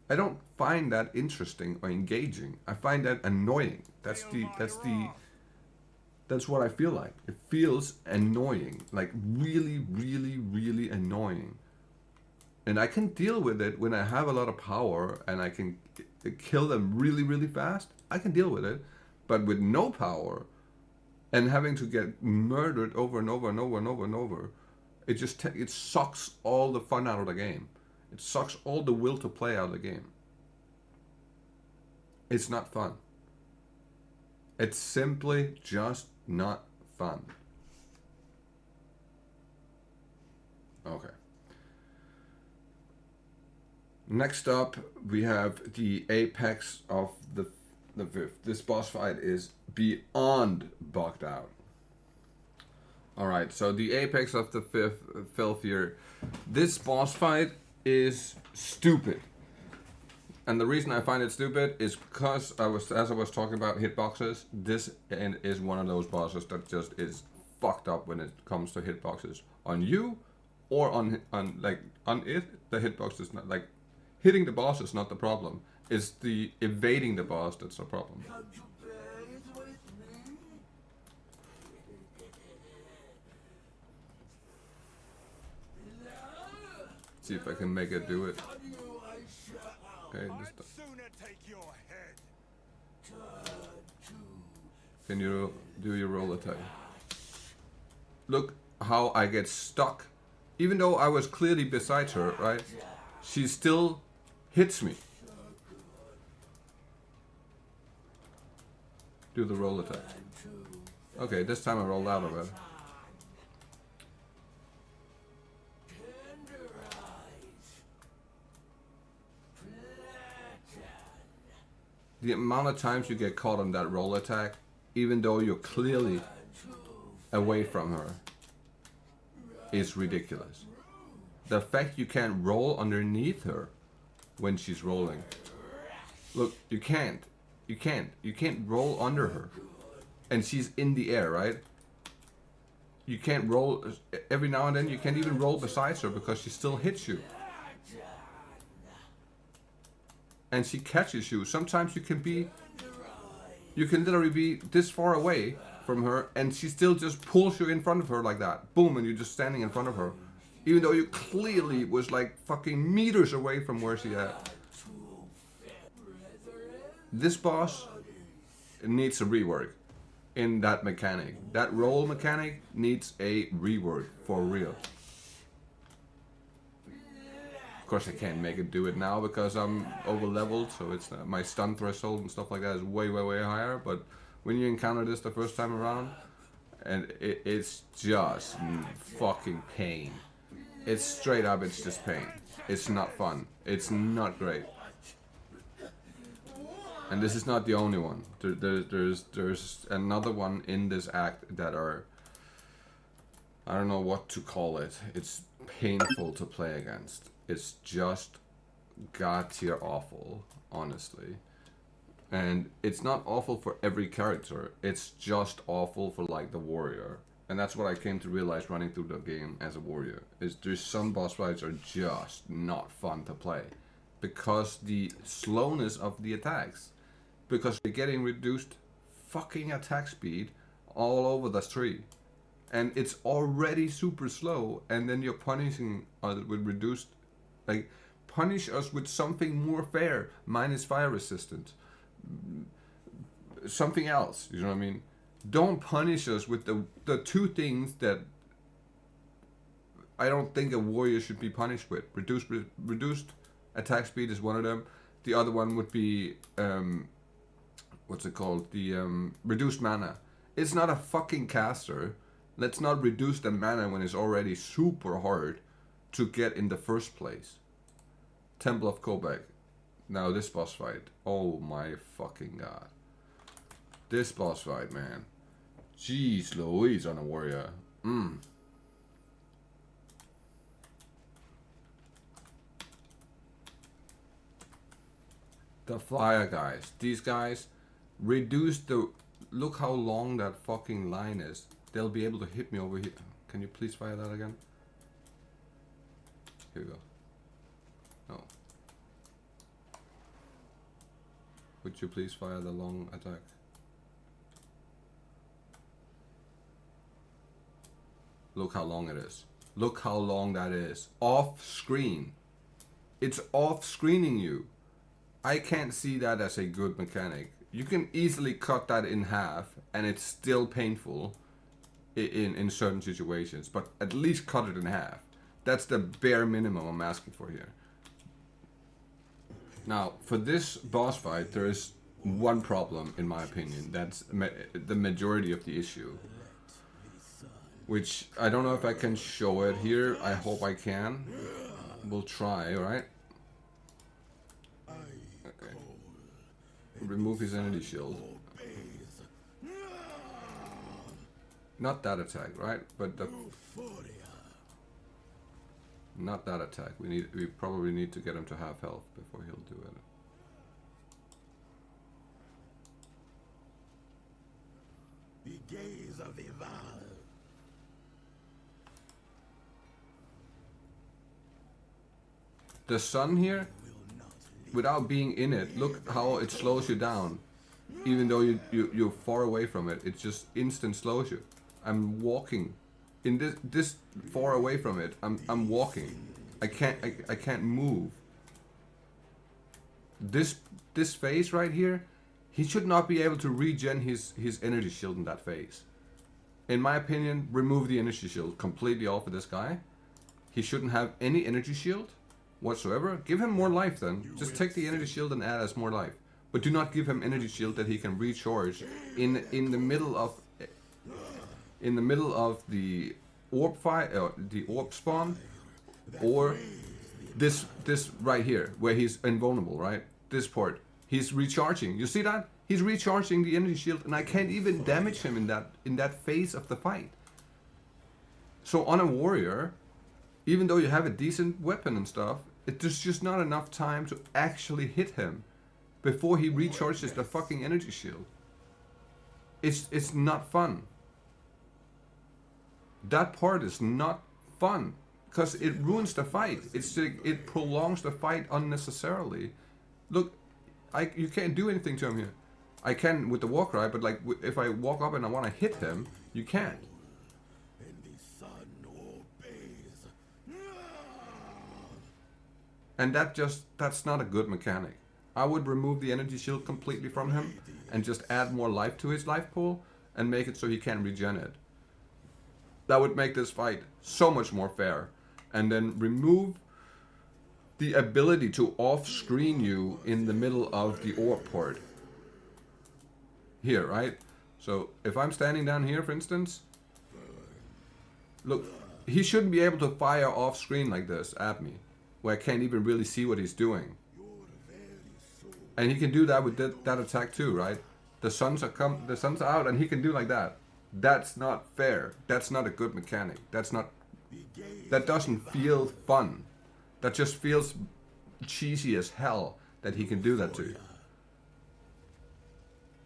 I don't find that interesting or engaging. I find that annoying. That's what I feel like. It feels annoying, like really, really, really annoying. And I can deal with it when I have a lot of power and I can kill them really, really fast. I can deal with it. But with no power and having to get murdered over and over and over and over and over, it sucks all the fun out of the game. It sucks all the will to play out of the game. It's not fun. It's simply just not fun. Okay. Next up, we have the apex of the fifth. This boss fight is beyond bugged out. Alright, so the apex of the fifth filthier. This boss fight is stupid. And the reason I find it stupid is because as I was talking about hitboxes, this is one of those bosses that just is fucked up when it comes to hitboxes on you, or on it. The hitbox is not, like, hitting the boss is not the problem. It's the evading the boss that's the problem. See if I can make it do it. Okay, can you do your roll attack? Look how I get stuck. Even though I was clearly beside her, right? She still hits me. Do the roll attack. Okay, this time I rolled out of it. The amount of times you get caught on that roll attack, even though you're clearly away from her, is ridiculous. The fact you can't roll underneath her when she's rolling. Look, you can't roll under her. And she's in the air, right? You can't roll, every now and then you can't even roll beside her because she still hits you. And she catches you. Sometimes you can literally be this far away from her and she still just pulls you in front of her like that. Boom, and you're just standing in front of her. Even though you clearly was like fucking meters away from where she at. This boss needs a rework in that mechanic. That roll mechanic needs a rework for real. Of course I can't make it do it now because I'm over leveled, so it's my stun threshold and stuff like that is way higher. But when you encounter this the first time around, and it's just fucking pain. It's straight up, it's just pain. It's not fun. It's not great. And this is not the only one. There's another one in this act that are, I don't know what to call it. It's painful to play against. It's just god tier awful, honestly. And it's not awful for every character. It's just awful for like the warrior. And that's what I came to realize running through the game as a warrior. Is there's some boss fights are just not fun to play. Because the slowness of the attacks. Because you're getting reduced fucking attack speed all over the tree. And it's already super slow, and then you're punishing with reduced, like, Punish us with something more fair, minus fire resistance, something else. You know what I mean? Don't punish us with the two things that I don't think a warrior should be punished with. Reduced attack speed is one of them. The other one would be what's it called? The reduced mana. It's not a fucking caster. Let's not reduce the mana when it's already super hard to get in the first place. Temple of Kobek. Now this boss fight. Oh my fucking god. This boss fight, man. Jeez Louise on a warrior. The fire guys. These guys reduce the... Look how long that fucking line is. They'll be able to hit me over here. Can you please fire that again? Here we go. No. Would you please fire the long attack? Look how long it is. Look how long that is. Off screen. It's off screening you. I can't see that as a good mechanic. You can easily cut that in half and it's still painful in certain situations, but at least cut it in half. That's the bare minimum I'm asking for here. Now, for this boss fight, there is one problem, in my opinion. That's the majority of the issue. Which, I don't know if I can show it here. I hope I can. We'll try, alright? Okay. Remove his energy shield. Not that attack, right? But the... Not that attack. We probably need to get him to half health before he'll do it. The gaze of Eval. The sun here, without being in it, look how it slows you down. Even though you're far away from it, it just instant slows you. I'm walking. In this far away from it, I'm walking. I can't move. This phase right here, he should not be able to regen his energy shield in that phase. In my opinion, remove the energy shield completely off of this guy. He shouldn't have any energy shield whatsoever. Give him more life then. Just take the energy shield and add us more life. But do not give him energy shield that he can recharge in the middle of the orb fight, the orb spawn, or this right here where he's invulnerable, right? This part, he's recharging. You see that? He's recharging the energy shield, and I can't even damage him in that phase of the fight. So on a warrior, even though you have a decent weapon and stuff, there's just not enough time to actually hit him before he recharges the fucking energy shield. It's not fun. That part is not fun because it ruins the fight. It prolongs the fight unnecessarily. Look, you can't do anything to him here. I can with the Warcry, but like if I walk up and I want to hit him, you can't. And that's not a good mechanic. I would remove the energy shield completely from him and just add more life to his life pool and make it so he can regen it. That would make this fight so much more fair. And then remove the ability to off-screen you in the middle of the orb port. Here, right? So if I'm standing down here, for instance, look, he shouldn't be able to fire off-screen like this at me, where I can't even really see what he's doing. And he can do that with that attack too, right? The sun's out and he can do like that. That's not fair. That's not a good mechanic. That doesn't feel fun. That just feels cheesy as hell that he can do that to you.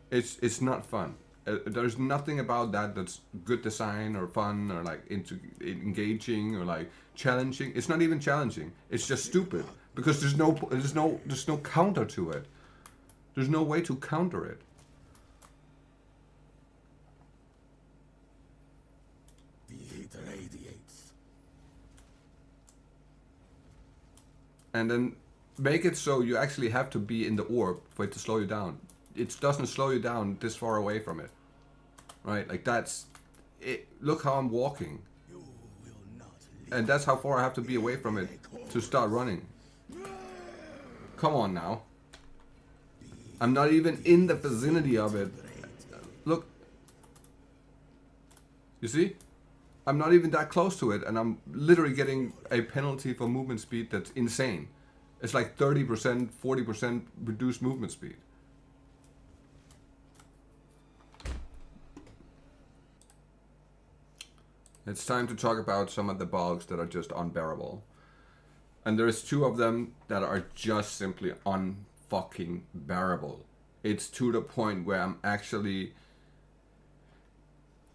It's not fun. There's nothing about that that's good design or fun or like engaging or like challenging. It's not even challenging. It's just stupid because there's no counter to it. There's no way to counter it. The heat radiates. and then make it so you actually have to be in the orb for it to slow you down. It doesn't slow you down this far away from it, right? Like that's it. Look how I'm walking, and that's how far I have to be away from it to start running. Come on now. I'm not even in the vicinity of it. Look. You see? I'm not even that close to it, and I'm literally getting a penalty for movement speed that's insane. It's like 30%, 40% reduced movement speed. It's time to talk about some of the bugs that are just unbearable. And there's two of them that are just simply unfucking bearable. It's to the point where I'm actually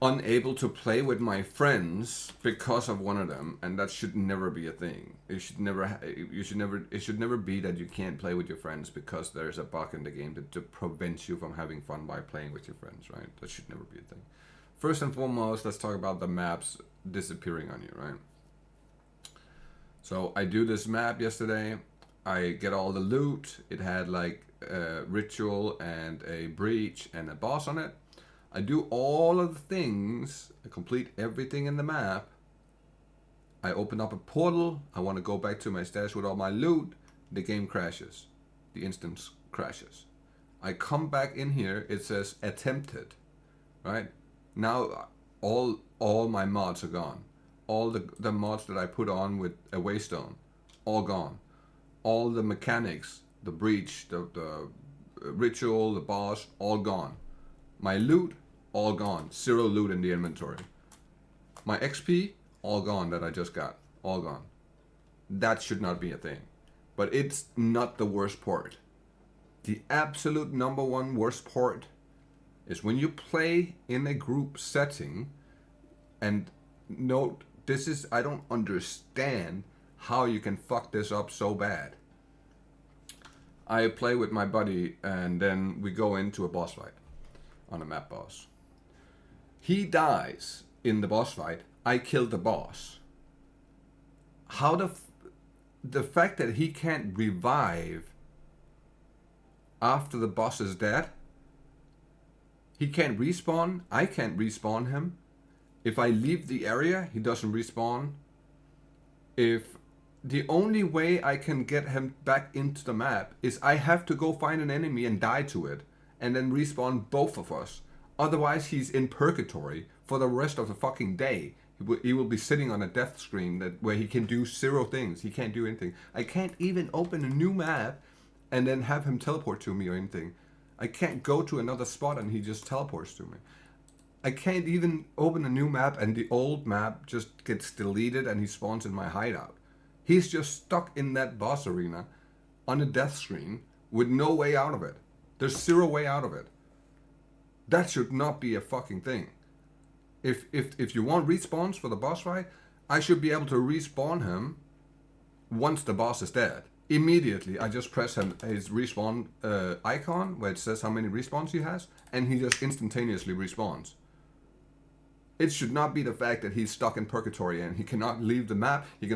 unable to play with my friends because of one of them, and that should never be a thing. It should never it should never be that you can't play with your friends because there's a bug in the game that prevents you from having fun by playing with your friends, right? That should never be a thing. First and foremost, let's talk about the maps disappearing on you, right? So I do this map yesterday. I get all the loot. It had like a ritual and a breach and a boss on it. I do all of the things. I complete everything in the map. I open up a portal. I want to go back to my stash with all my loot. The game crashes. The instance crashes. I come back in here. It says attempted. Right? Now all my mods are gone. All the mods that I put on with a waystone, all gone. All the mechanics, the breach, the ritual, the boss, all gone. My loot, all gone. 0 loot in the inventory. My XP, all gone that I just got. All gone. That should not be a thing. But it's not the worst part. The absolute number one worst part is when you play in a group setting, and note, this is, I don't understand how you can fuck this up so bad. I play with my buddy and then we go into a boss fight on a map boss. He dies in the boss fight. I kill the boss. How the fact that he can't revive after the boss is dead, he can't respawn, I can't respawn him. If I leave the area, he doesn't respawn. If the only way I can get him back into the map is I have to go find an enemy and die to it, and then respawn both of us. Otherwise, he's in purgatory for the rest of the fucking day. He will be sitting on a death screen where he can do 0 things. He can't do anything. I can't even open a new map and then have him teleport to me or anything. I can't go to another spot and he just teleports to me. I can't even open a new map and the old map just gets deleted and he spawns in my hideout. He's just stuck in that boss arena on a death screen with no way out of it. There's 0 way out of it. That should not be a fucking thing. If you want respawns for the boss fight, I should be able to respawn him once the boss is dead. Immediately, I just press his respawn icon where it says how many respawns he has, and he just instantaneously respawns. It should not be the fact that he's stuck in purgatory and he cannot leave the map. He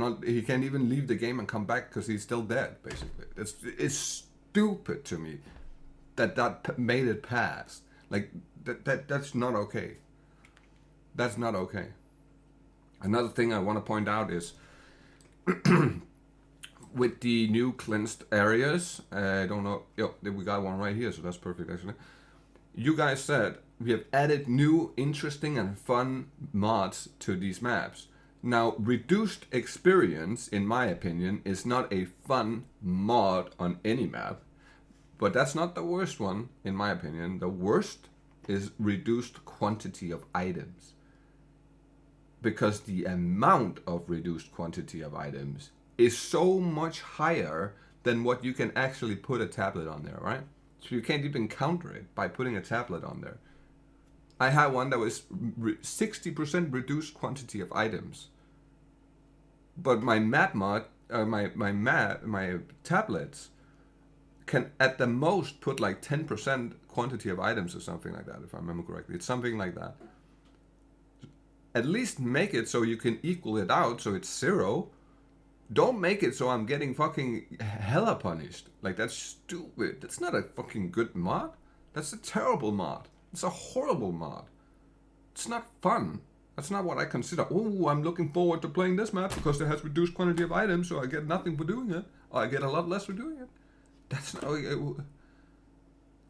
can't even leave the game and come back because he's still dead. Basically, it's stupid to me that made it past. Like that's not okay. That's not okay. Another thing I want to point out is with the new cleansed areas. I don't know. Yo, we got one right here, so that's perfect actually. You guys said we have added new, interesting, and fun mods to these maps. Now, reduced experience, in my opinion, is not a fun mod on any map, but that's not the worst one, in my opinion. The worst is reduced quantity of items, because the amount of reduced quantity of items is so much higher than what you can actually put a tablet on there, right? So you can't even counter it by putting a tablet on there. I had one that was 60% reduced quantity of items. But my map mod, my tablets can at the most put like 10% quantity of items or something like that, if I remember correctly. It's something like that. At least make it so you can equal it out so it's 0. Don't make it so I'm getting fucking hella punished. Like, that's stupid. That's not a fucking good mod. That's a terrible mod. It's a horrible mod. It's not fun. That's not what I consider. Oh, I'm looking forward to playing this map because it has reduced quantity of items, so I get nothing for doing it. Or I get a lot less for doing it.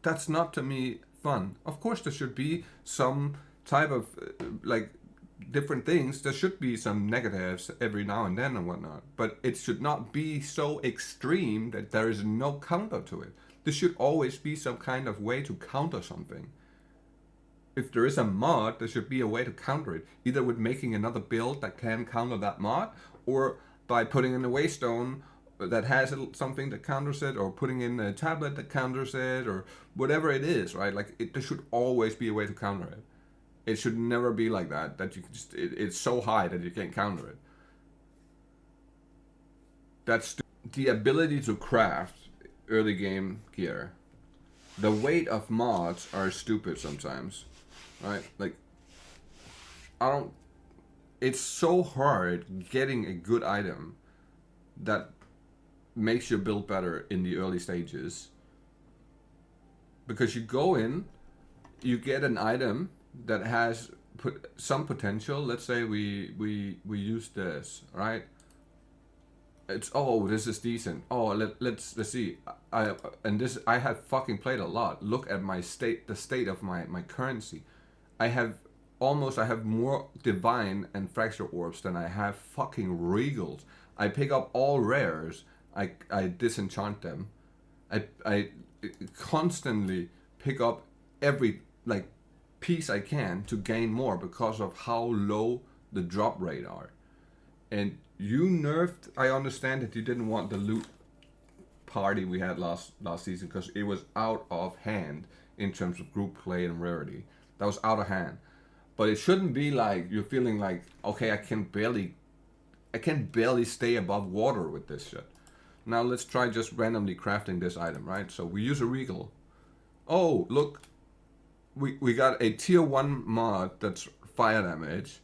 That's not to me fun. Of course, there should be some type of like different things. There should be some negatives every now and then and whatnot, but it should not be so extreme that there is no counter to it. There should always be some kind of way to counter something. If there is a mod, there should be a way to counter it, either with making another build that can counter that mod, or by putting in a waystone that has something that counters it, or putting in a tablet that counters it, or whatever it is, right? Like, there should always be a way to counter it. It should never be like that you can just, it's so high that you can't counter it. That's the ability to craft early game gear. The weight of mods are stupid sometimes, right? Like, it's so hard getting a good item that makes your build better in the early stages, because you go in, you get an item that has some potential. Let's say we use this, right? It's, oh, this is decent. Oh, let's see. I have fucking played a lot. Look at my the state of my currency. I have more divine and fracture orbs than I have fucking regals. I pick up all rares. I disenchant them. I constantly pick up every like piece I can to gain more because of how low the drop rate are. And you nerfed. I understand that you didn't want the loot party we had last season because it was out of hand in terms of group play and rarity. That was out of hand. But it shouldn't be like you're feeling like, okay, I can barely stay above water with this shit. Now let's try just randomly crafting this item, right? So we use a regal. Oh, look, we got a tier 1 mod that's fire damage.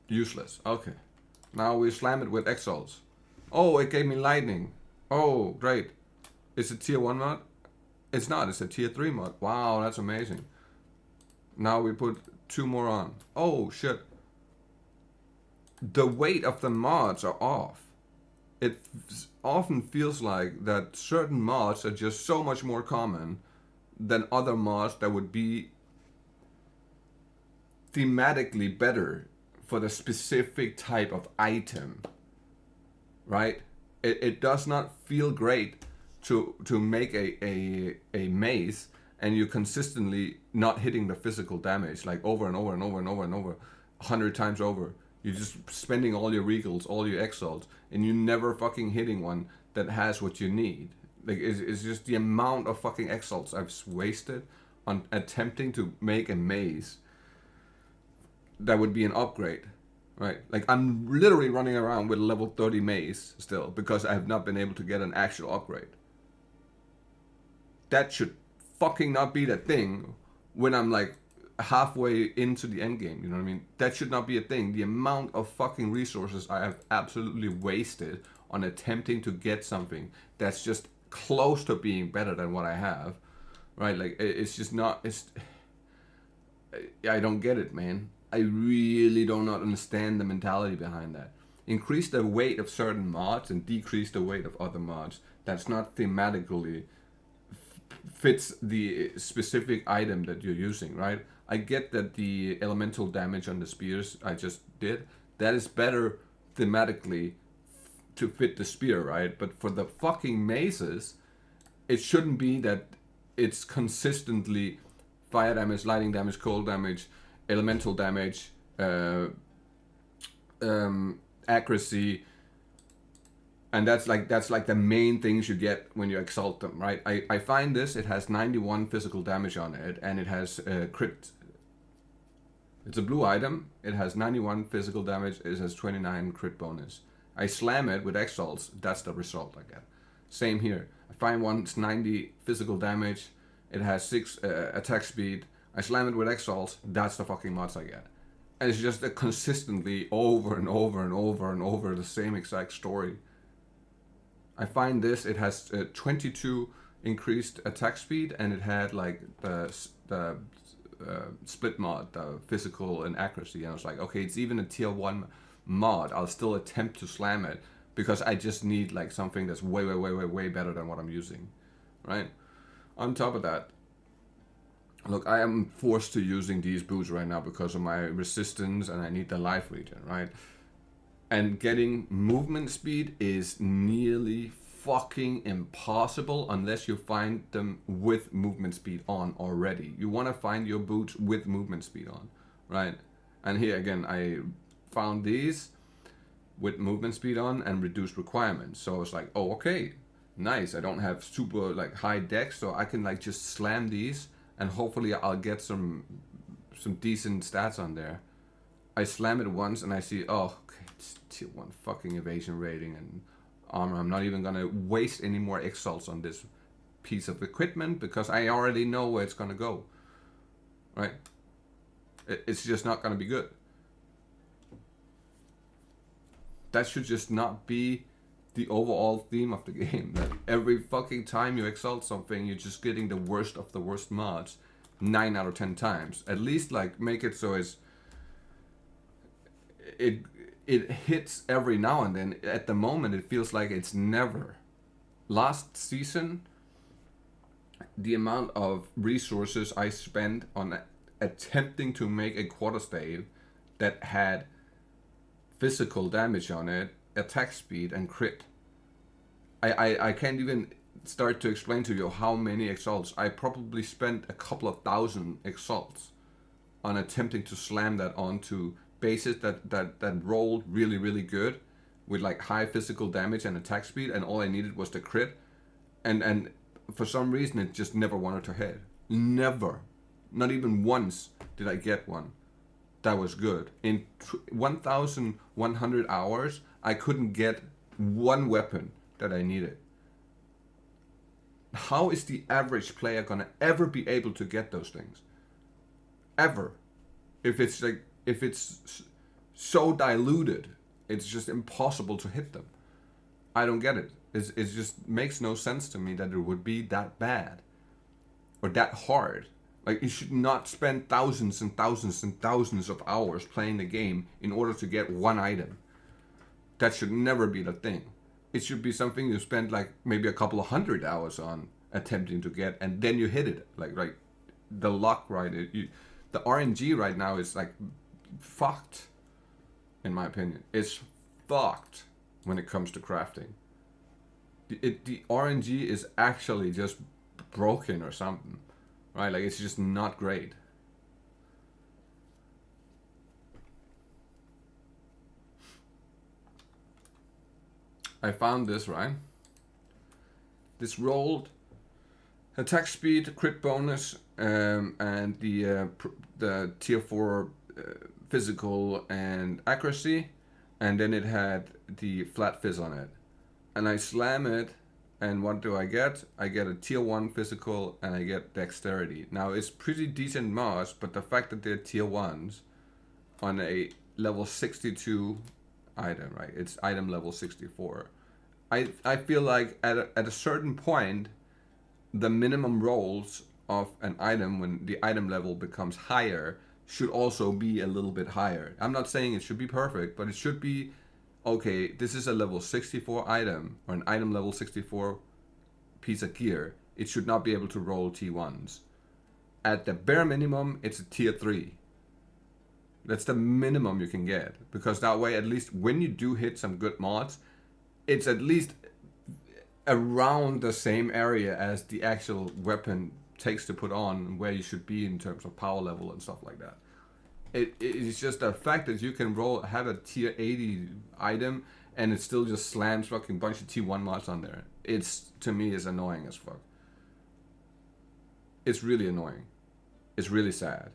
Useless. Okay. Now we slam it with exalts. Oh, it gave me lightning. Oh, great. It's a tier 1 mod? It's not. It's a tier 3 mod. Wow, that's amazing. Now we put 2 more on. Oh, shit. The weight of the mods are off. It often feels like that certain mods are just so much more common than other mods that would be thematically better for the specific type of item, right? It does not feel great to make a maze and you're consistently not hitting the physical damage, like over and over and over and over and over, 100 times over. You're just spending all your regals, all your exalts, and you're never fucking hitting one that has what you need. Like, it's just the amount of fucking exalts I've wasted on attempting to make a maze that would be an upgrade, right? Like, I'm literally running around with a level 30 maze still because I have not been able to get an actual upgrade. That should fucking not be the thing when I'm like halfway into the end game, you know what I mean? That should not be a thing. The amount of fucking resources I have absolutely wasted on attempting to get something that's just close to being better than what I have, right? Like, it's just not, I don't get it, man. I really do not understand the mentality behind that. Increase the weight of certain mods and decrease the weight of other mods. That's not thematically fits the specific item that you're using, right? I get that the elemental damage on the spears I just did, that is better thematically to fit the spear, right? But for the fucking mazes, it shouldn't be that it's consistently fire damage, lightning damage, cold damage, elemental damage, accuracy, and that's like the main things you get when you exalt them, right? I find this, it has 91 physical damage on it, and it has crit. It's a blue item. It has 91 physical damage. It has 29 crit bonus. I slam it with exalts. That's the result I get. Same here. I find one, it's 90 physical damage. It has 6 attack speed. I slam it with exalts. That's the fucking mods I get. And it's just a consistently over and over and over and over the same exact story. I find this, it has 22 increased attack speed, and it had like the split mod, the physical and accuracy. And I was like, okay, it's even a tier 1 mod. I'll still attempt to slam it because I just need like something that's way better than what I'm using, right? On top of that, look, I am forced to using these boots right now because of my resistance, and I need the life regen, right? And getting movement speed is nearly fucking impossible unless you find them with movement speed on already. You want to find your boots with movement speed on, right? And here again, I found these with movement speed on and reduced requirements. So I was like, oh, okay, nice. I don't have super like high dex, so I can like just slam these, and hopefully I'll get some decent stats on there. I slam it once and I see, oh, okay, it's tier 1 fucking evasion rating and armor. I'm not even gonna waste any more exalts on this piece of equipment because I already know where it's gonna go, right? It's just not gonna be good. That should just not be the overall theme of the game. That every fucking time you exalt something, you're just getting the worst of the worst mods 9 out of 10 times. At least like make it so it hits every now and then. At the moment, it feels like it's never. Last season, the amount of resources I spent on attempting to make a quarterstave that had physical damage on it, attack speed, and crit. I can't even start to explain to you how many exalts. I probably spent a couple of thousand exalts on attempting to slam that onto bases that rolled really good with like high physical damage and attack speed, and all I needed was the crit, and for some reason it just never wanted to hit. Never, not even once did I get one that was good. In 1,100 hours, I couldn't get one weapon that I needed. How is the average player gonna ever be able to get those things? Ever? If it's so diluted, it's just impossible to hit them. I don't get it. It just makes no sense to me that it would be that bad or that hard. Like, you should not spend thousands and thousands and thousands of hours playing the game in order to get one item. That should never be the thing. It should be something you spend like maybe a couple of hundred hours on attempting to get, and then you hit it. Like the luck, right? The RNG right now is like fucked, in my opinion. It's fucked when it comes to crafting. The RNG is actually just broken or something, right? Like, it's just not great. I found this, right? This rolled attack speed, crit bonus, and the tier 4 physical and accuracy, and then it had the flat fizz on it. And I slam it, and what do I get? I get a tier 1 physical, and I get dexterity. Now, it's pretty decent mods, but the fact that they're tier 1s on a level 62 item, right? It's item level 64. I feel like at a certain point, the minimum rolls of an item when the item level becomes higher should also be a little bit higher. I'm not saying it should be perfect, but it should be, okay, this is a level 64 item, or an item level 64 piece of gear. It should not be able to roll T1s. At the bare minimum, it's a tier 3. That's the minimum you can get, because that way, at least when you do hit some good mods, it's at least around the same area as the actual weapon takes to put on, and where you should be in terms of power level and stuff like that. It's just the fact that you can have a tier 80 item and it still just slams fucking bunch of T1 mods on there. It's, to me, is annoying as fuck. It's really annoying. It's really sad.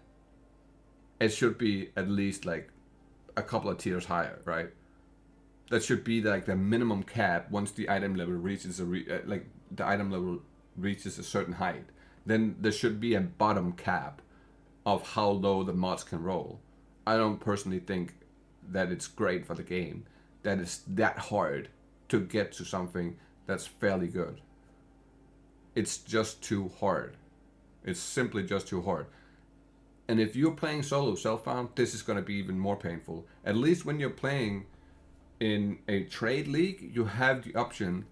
It should be at least like a couple of tiers higher, right? That should be like the minimum cap once the item level reaches the item level reaches a certain height. Then there should be a bottom cap of how low the mods can roll. I don't personally think that it's great for the game, that it's that hard to get to something that's fairly good. It's just too hard. It's simply just too hard. And if you're playing solo self-found, this is going to be even more painful. At least when you're playing in a trade league, you have the option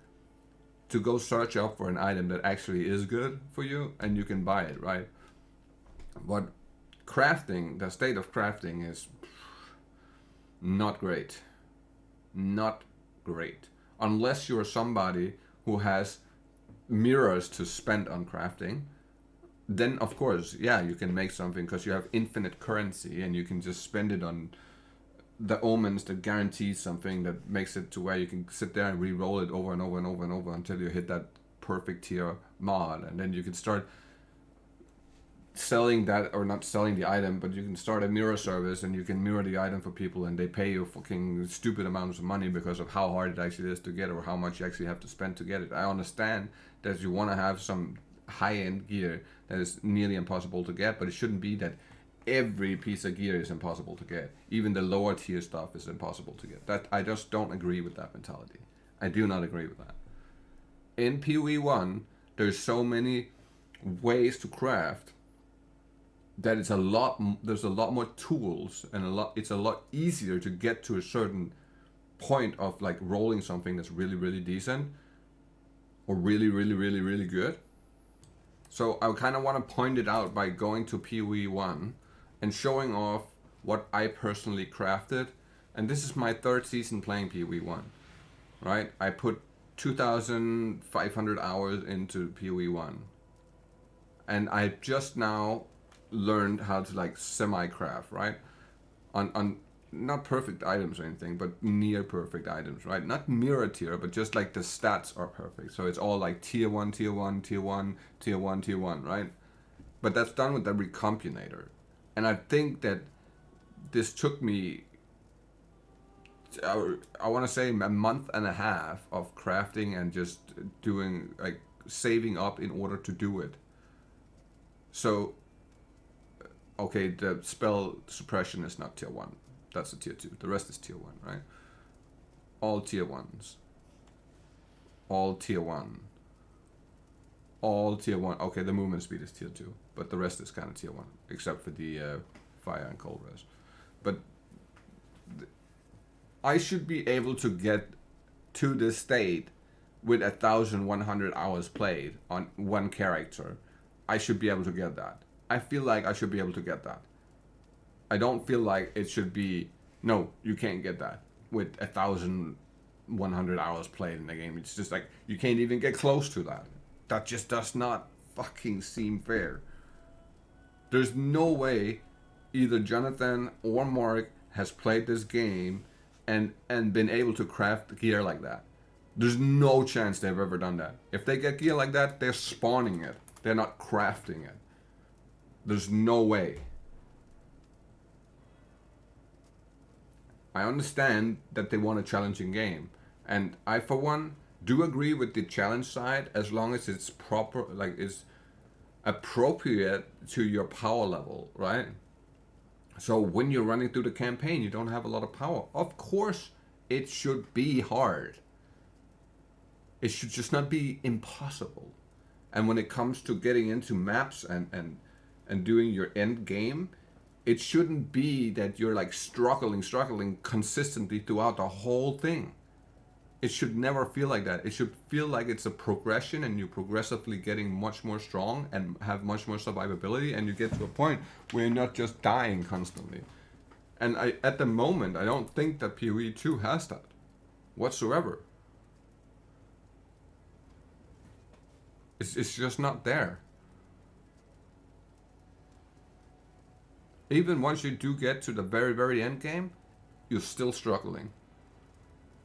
to go search up for an item that actually is good for you and you can buy it, right? But crafting, the state of crafting is not great. Not great. Unless you're somebody who has mirrors to spend on crafting, then of course, yeah, you can make something because you have infinite currency and you can just spend it on the omens that guarantees something that makes it to where you can sit there and re-roll it over and over and over and over until you hit that perfect tier mod, and then you can start selling that, or not selling the item, but you can start a mirror service and you can mirror the item for people and they pay you fucking stupid amounts of money because of how hard it actually is to get or how much you actually have to spend to get it. I understand that you want to have some high-end gear that is nearly impossible to get, but it shouldn't be that every piece of gear is impossible to get. Even the lower tier stuff is impossible to get. That I just don't agree with that mentality. I do not agree with that. In PoE1, there's so many ways to craft that there's a lot more tools and it's a lot easier to get to a certain point of like rolling something that's really, really decent or really, really, really, really good. So I kind of want to point it out by going to PoE1 and showing off what I personally crafted. And this is my third season playing PoE1, right? I put 2,500 hours into PoE1. And I just now learned how to like semi-craft, right? On not perfect items or anything, but near perfect items, right? Not mirror tier, but just like the stats are perfect. So it's all like tier 1, tier 1, tier 1, tier 1, tier 1, right? But that's done with the recombinator. And I think that this took me, I want to say, a month and a half of crafting and just doing, like, saving up in order to do it. So, okay, the spell suppression is not tier 1. That's a tier 2. The rest is tier 1, right? All tier 1s. All tier 1. All tier 1. Okay, the movement speed is tier 2. But the rest is kind of tier 1. Except for the fire and cold res. But I should be able to get to this state with 1,100 hours played on one character. I should be able to get that. I feel like I should be able to get that. I don't feel like it should be, no, you can't get that with 1,100 hours played in the game. It's just like, you can't even get close to that. That just does not fucking seem fair. There's no way either Jonathan or Mark has played this game and been able to craft gear like that. There's no chance they've ever done that. If they get gear like that, they're spawning it. They're not crafting it. There's no way. I understand that they want a challenging game. And I, for one, do agree with the challenge side as long as it's proper, like, is appropriate to your power level, right? So when you're running through the campaign, you don't have a lot of power. Of course, it should be hard. It should just not be impossible. And when it comes to getting into maps and doing your end game, it shouldn't be that you're like struggling consistently throughout the whole thing. It should never feel like that. It should feel like it's a progression and you're progressively getting much more strong and have much more survivability, and you get to a point where you're not just dying constantly. And at the moment, I don't think that PoE 2 has that whatsoever. It's just not there. Even once you do get to the very, very end game, you're still struggling.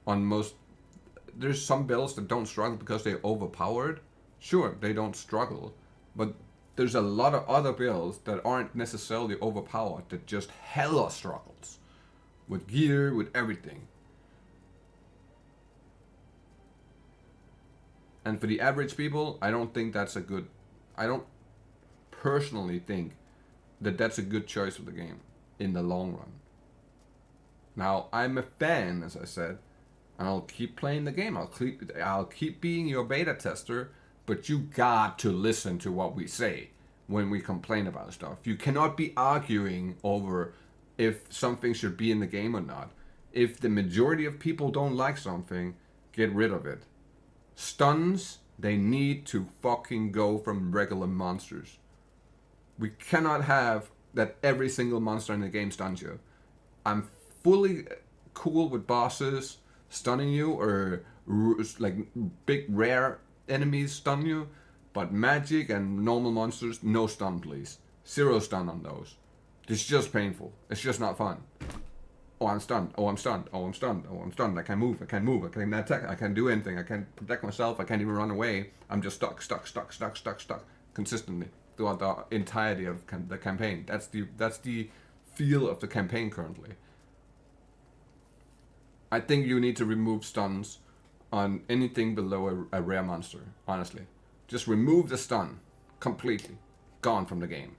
On most, there's some builds that don't struggle because they're overpowered. Sure, they don't struggle, but there's a lot of other builds that aren't necessarily overpowered that just hella struggles with gear, with everything. And for the average people, I don't think that's a good, I don't personally think that that's a good choice for the game. in the long run. Now, I'm a fan, as I said, and I'll keep playing the game. I'll keep being your beta tester, but you got to listen to what we say when we complain about stuff. You cannot be arguing over if something should be in the game or not. If the majority of people don't like something, get rid of it. Stuns, they need to fucking go from regular monsters. We cannot have that every single monster in the game stuns you. I'm fully cool with bosses stunning you, or like big rare enemies stun you, but magic and normal monsters, no stun please. 0 stun on those. It's just painful. It's just not fun. Oh, I'm stunned. Oh, I'm stunned. Oh, I'm stunned. Oh, I'm stunned. I can't move. I can't move. I can't attack. I can't do anything. I can't protect myself. I can't even run away. I'm just stuck consistently throughout the entirety of the campaign. That's the feel of the campaign currently. I think you need to remove stuns on anything below a rare monster, honestly. Just remove the stun completely. Gone from the game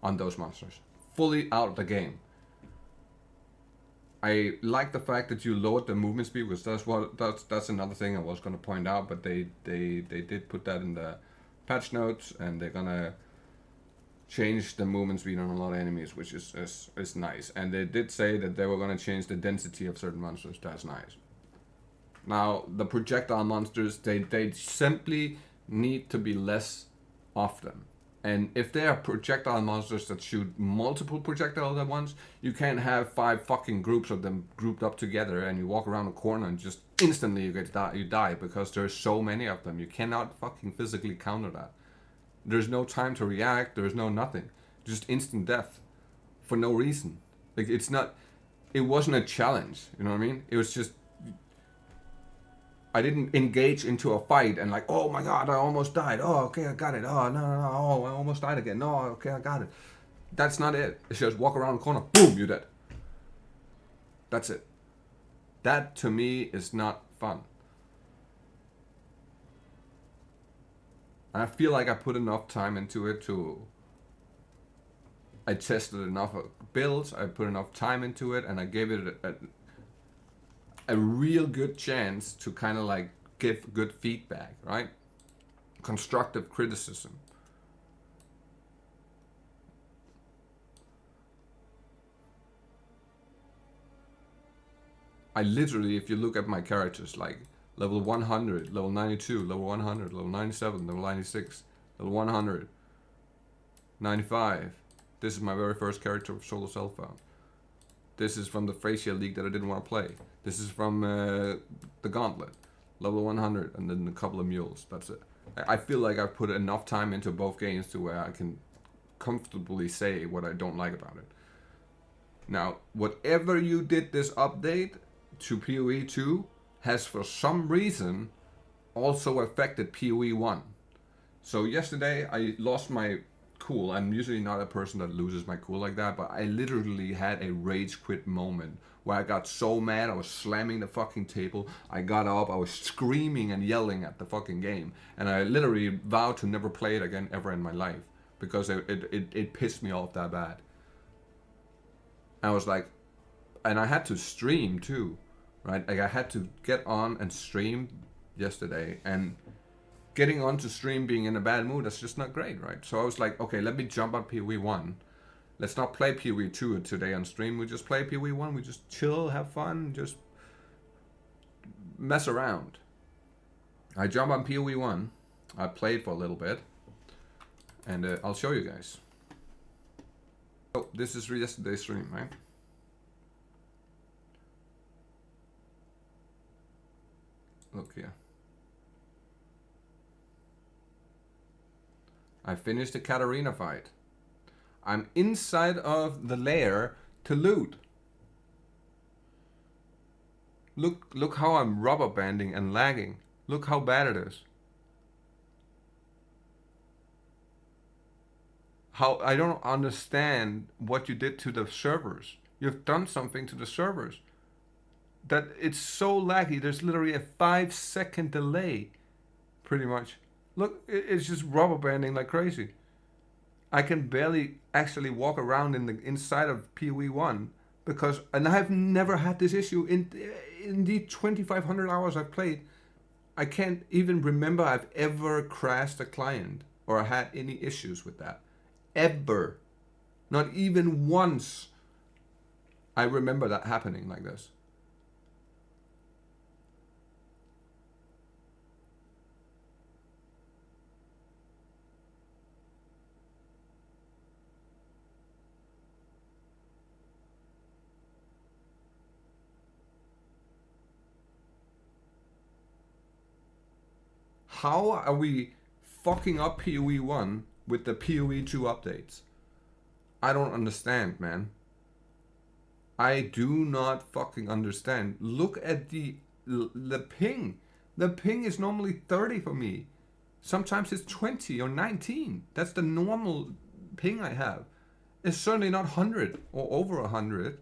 on those monsters. Fully out of the game. I like the fact that you lowered the movement speed, because that's another thing I was going to point out, but they did put that in the patch notes, and they're going to change the movement speed on a lot of enemies, which is nice. And they did say that they were going to change the density of certain monsters. That's nice. Now, the projectile monsters, they simply need to be less often. And if they are projectile monsters that shoot multiple projectiles at once, you can't have 5 fucking groups of them grouped up together and you walk around a corner and just instantly you die because there's so many of them. You cannot fucking physically counter that. There's no time to react, there's no nothing. Just instant death for no reason. Like, it wasn't a challenge, you know what I mean? It was just, I didn't engage into a fight and like, oh my god, I almost died. Oh, okay, I got it. Oh, no, oh, I almost died again. No, okay, I got it. That's not it. It's just walk around the corner, boom, you're dead. That's it. That, to me, is not fun. And I feel like I put enough time into it I tested enough builds, I put enough time into it, and I gave it a real good chance to kind of like give good feedback, right? Constructive criticism. I literally, if you look at my characters, like level 100, level 92, level 100, level 97, level 96, level 100, 95. This is my very first character of Solo Self-Found. This is from the Frazier League that I didn't want to play. This is from the Gauntlet, level 100, and then a couple of mules. That's it. I feel like I've put enough time into both games to where I can comfortably say what I don't like about it. Now, whatever you did this update to PoE 2 has for some reason also affected PoE 1. So yesterday I lost my cool. I'm usually not a person that loses my cool like that, but I literally had a rage quit moment where I got so mad I was slamming the fucking table. I got up, I was screaming and yelling at the fucking game, and I literally vowed to never play it again ever in my life because it pissed me off that bad. I was like, and I had to stream too, right? Like I had to get on and stream yesterday, and getting on to stream being in a bad mood, that's just not great, right? So I was like, okay, let me jump on PoE 1. Let's not play PoE 2 today on stream. We just play PoE 1. We just chill, have fun, just mess around. I jump on PoE 1. I played for a little bit, and I'll show you guys. Oh, this is yesterday's stream, right? Look here. I finished the Katarina fight. I'm inside of the lair to loot. Look how I'm rubber banding and lagging. Look how bad it is. How I don't understand what you did to the servers. You've done something to the servers. That it's so laggy. There's literally a 5-second delay, pretty much. Look, it's just rubber banding like crazy. I can barely actually walk around in the inside of PoE1 and I've never had this issue in the 2,500 hours I've played. I can't even remember I've ever crashed a client or had any issues with that. Ever. Not even once I remember that happening like this. How are we fucking up PoE1 with the PoE2 updates? I don't understand, man. I do not fucking understand. Look at the ping. The ping is normally 30 for me. Sometimes it's 20 or 19. That's the normal ping I have. It's certainly not 100 or over 100.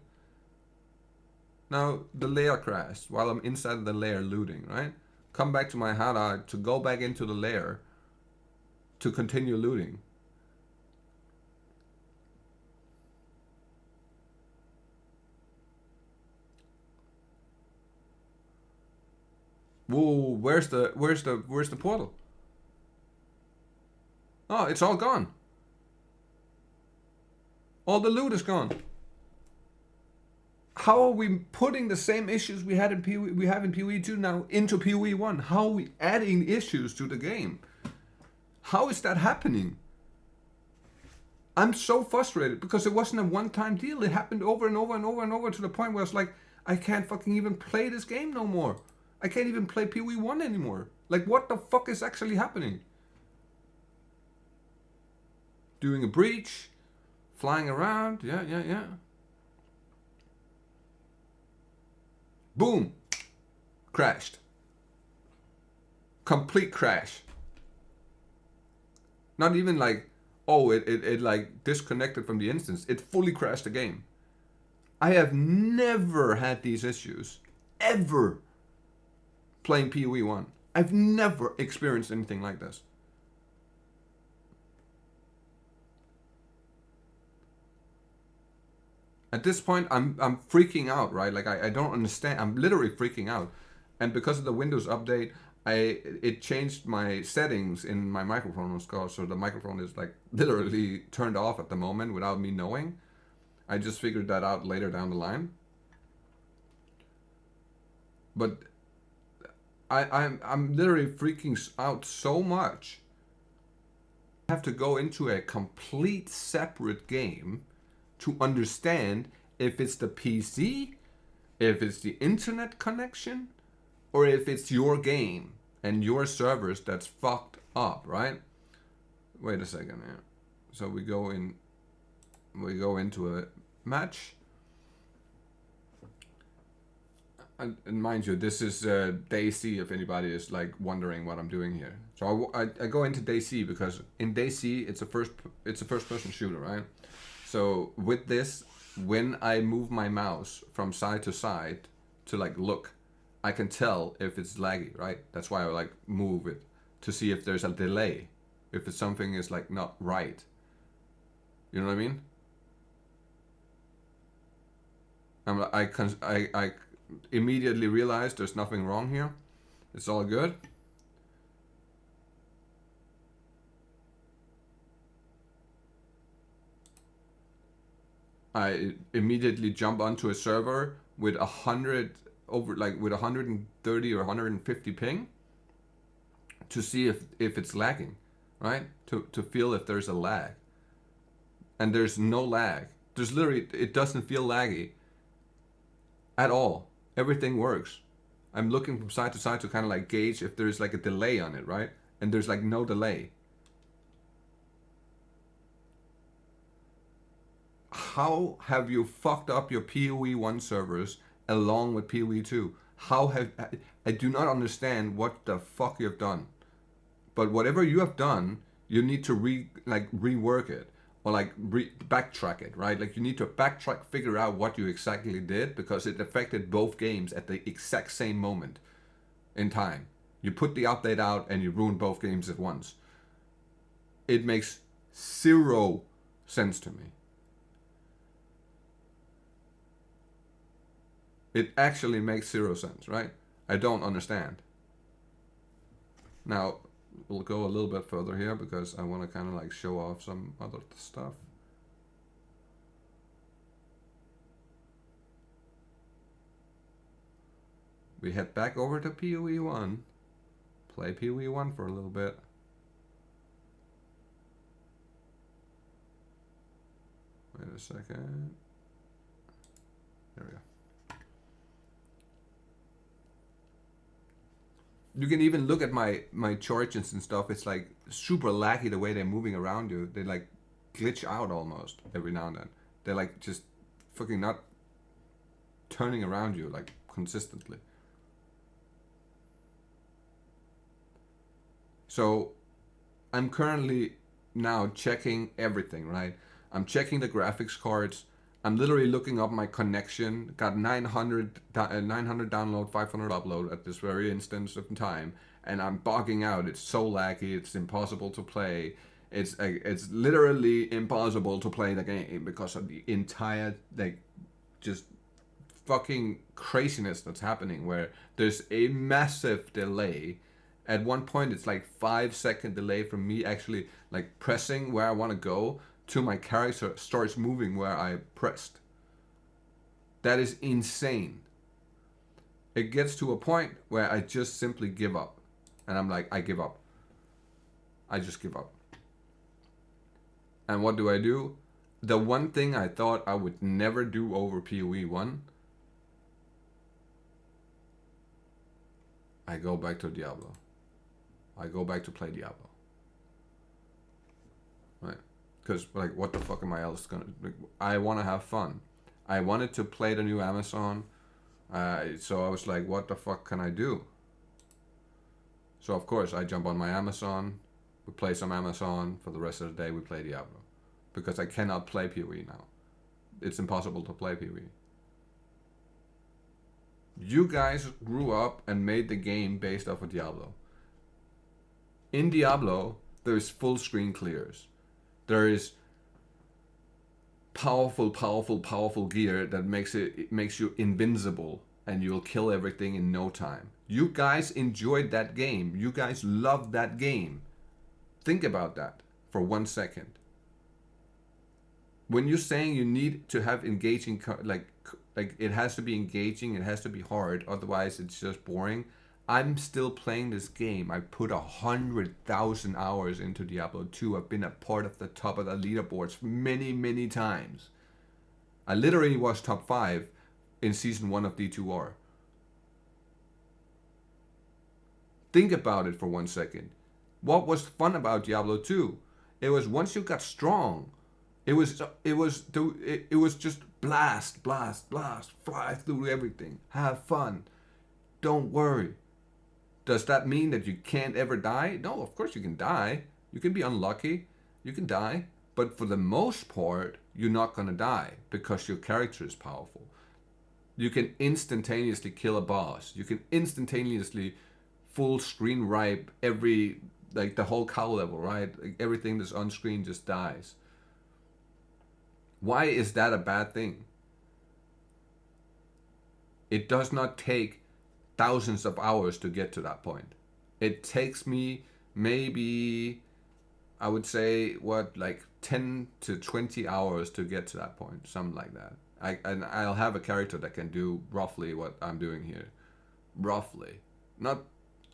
Now, the layer crashed while I'm inside the layer looting, right? Come back to my hideout to go back into the layer to continue looting. Whoa, where's the portal? Oh, it's all gone. All the loot is gone. How are we putting the same issues we have in PoE2 now into PoE1? How are we adding issues to the game? How is that happening? I'm so frustrated because it wasn't a one-time deal. It happened over and over and over and over to the point where it's like, I can't fucking even play this game no more. I can't even play PoE1 anymore. Like, what the fuck is actually happening? Doing a breach, flying around, yeah. Boom! Crashed. Complete crash. Not even like, oh, it like disconnected from the instance. It fully crashed the game. I have never had these issues. Ever. Playing PoE1. I've never experienced anything like this. At this point, I'm freaking out, right? Like I don't understand. I'm literally freaking out, and because of the Windows update, it changed my settings in my microphone, of course. So the microphone is like literally turned off at the moment without me knowing. I just figured that out later down the line. But I'm literally freaking out so much. I have to go into a complete separate game to understand if it's the PC, if it's the internet connection, or if it's your game and your servers that's fucked up, right? Wait a second here. So we go into a match. And mind you, this is day C if anybody is like wondering what I'm doing here. So I go into day C because in day C it's a first person shooter, right? So with this, when I move my mouse from side to side to like look, I can tell if it's laggy, right? That's why I like move it to see if there's a delay, if it's something is like not right. You know what I mean? I immediately realize there's nothing wrong here. It's all good. I immediately jump onto a server with 130 or 150 ping to see if it's lagging, right? To feel if there's a lag. And there's no lag. There's literally, it doesn't feel laggy at all. Everything works. I'm looking from side to side to kind of like gauge if there's like a delay on it, right? And there's like no delay. How have you fucked up your PoE1 servers along with PoE2? I do not understand what the fuck you've done. But whatever you have done, you need to rework it or like backtrack it, right? Like you need to backtrack, figure out what you exactly did because it affected both games at the exact same moment in time. You put the update out and you ruined both games at once. It makes zero sense to me. It actually makes zero sense, right? I don't understand. Now, we'll go a little bit further here because I want to kind of like show off some other stuff. We head back over to PoE 1, play PoE 1 for a little bit. Wait a second. There we go. You can even look at my charges and stuff. It's like super laggy the way they're moving around you. They like glitch out almost every now and then. They're like just fucking not turning around you like consistently. So I'm currently now checking everything, right? I'm checking the graphics cards. I'm literally looking up my connection. Got 900 download, 500 upload at this very instance of time, and I'm bogging out. It's so laggy. It's impossible to play. It's literally impossible to play the game because of the entire like just fucking craziness that's happening. Where there's a massive delay. At one point, it's like 5-second delay from me actually like pressing where I want to go to my character starts moving where I pressed. That is insane. It gets to a point where I just simply give up. And I'm like, I give up. I just give up. And what do? The one thing I thought I would never do over PoE 1, I go back to Diablo. I go back to play Diablo. Right? Because, like, what the fuck am I else gonna... Like, I want to have fun. I wanted to play the new Amazon. So I was like, what the fuck can I do? So, of course, I jump on my Amazon. We play some Amazon. For the rest of the day, we play Diablo. Because I cannot play PoE now. It's impossible to play PoE. You guys grew up and made the game based off of Diablo. In Diablo, there's full screen clears. There is powerful gear that makes you invincible and you'll kill everything in no time. You guys enjoyed that game. You guys loved that game. Think about that for 1 second. When you're saying you need to have engaging, like it has to be engaging, it has to be hard, otherwise it's just boring. I'm still playing this game. I put 100,000 hours into Diablo 2. I've been a part of the top of the leaderboards many times. I literally was top 5 in season 1 of D2R. Think about it for 1 second. What was fun about Diablo 2? It was once you got strong, it was just blast, fly through everything, have fun, don't worry. Does that mean that you can't ever die? No, of course you can die. You can be unlucky. You can die. But for the most part, you're not going to die because your character is powerful. You can instantaneously kill a boss. You can instantaneously full screen wipe every, like the whole cow level, right? Like everything that's on screen just dies. Why is that a bad thing? It does not take thousands of hours to get to that point. It takes me maybe, I would say, like 10 to 20 hours to get to that point, something like that. And I'll have a character that can do roughly what I'm doing here. Roughly. Not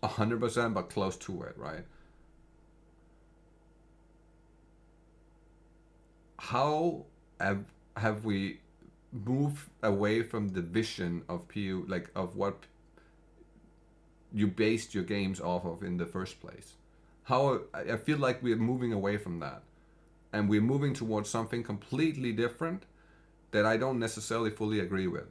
100%, but close to it, right? How have we moved away from the vision of PU, like of what you based your games off of in the first place? How I feel like we're moving away from that, and we're moving towards something completely different that I don't necessarily fully agree with.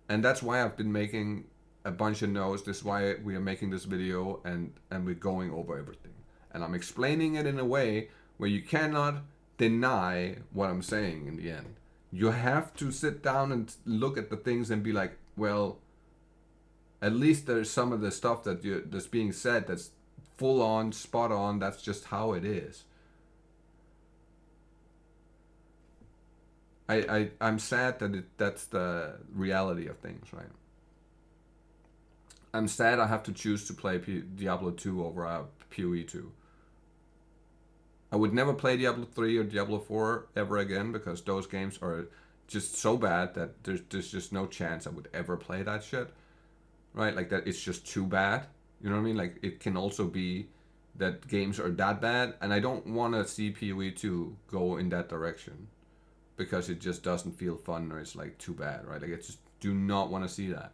And that's why I've been making a bunch of notes. This is why we are making this video, and we're going over everything, and I'm explaining it in a way where you cannot deny what I'm saying in the end. You have to sit down and look at the things and be like, well, at least there's some of the stuff that's being said that's full on, spot on. That's just how it is. I'm sad that that's the reality of things, right? I'm sad I have to choose to play Diablo 2 over PoE 2. I would never play Diablo 3 or Diablo 4 ever again because those games are just so bad that there's just no chance I would ever play that shit. Right? Like that, it's just too bad. You know what I mean? Like it can also be that games are that bad, and I don't want to see PoE 2 go in that direction because it just doesn't feel fun or it's like too bad, right? Like I just do not want to see that.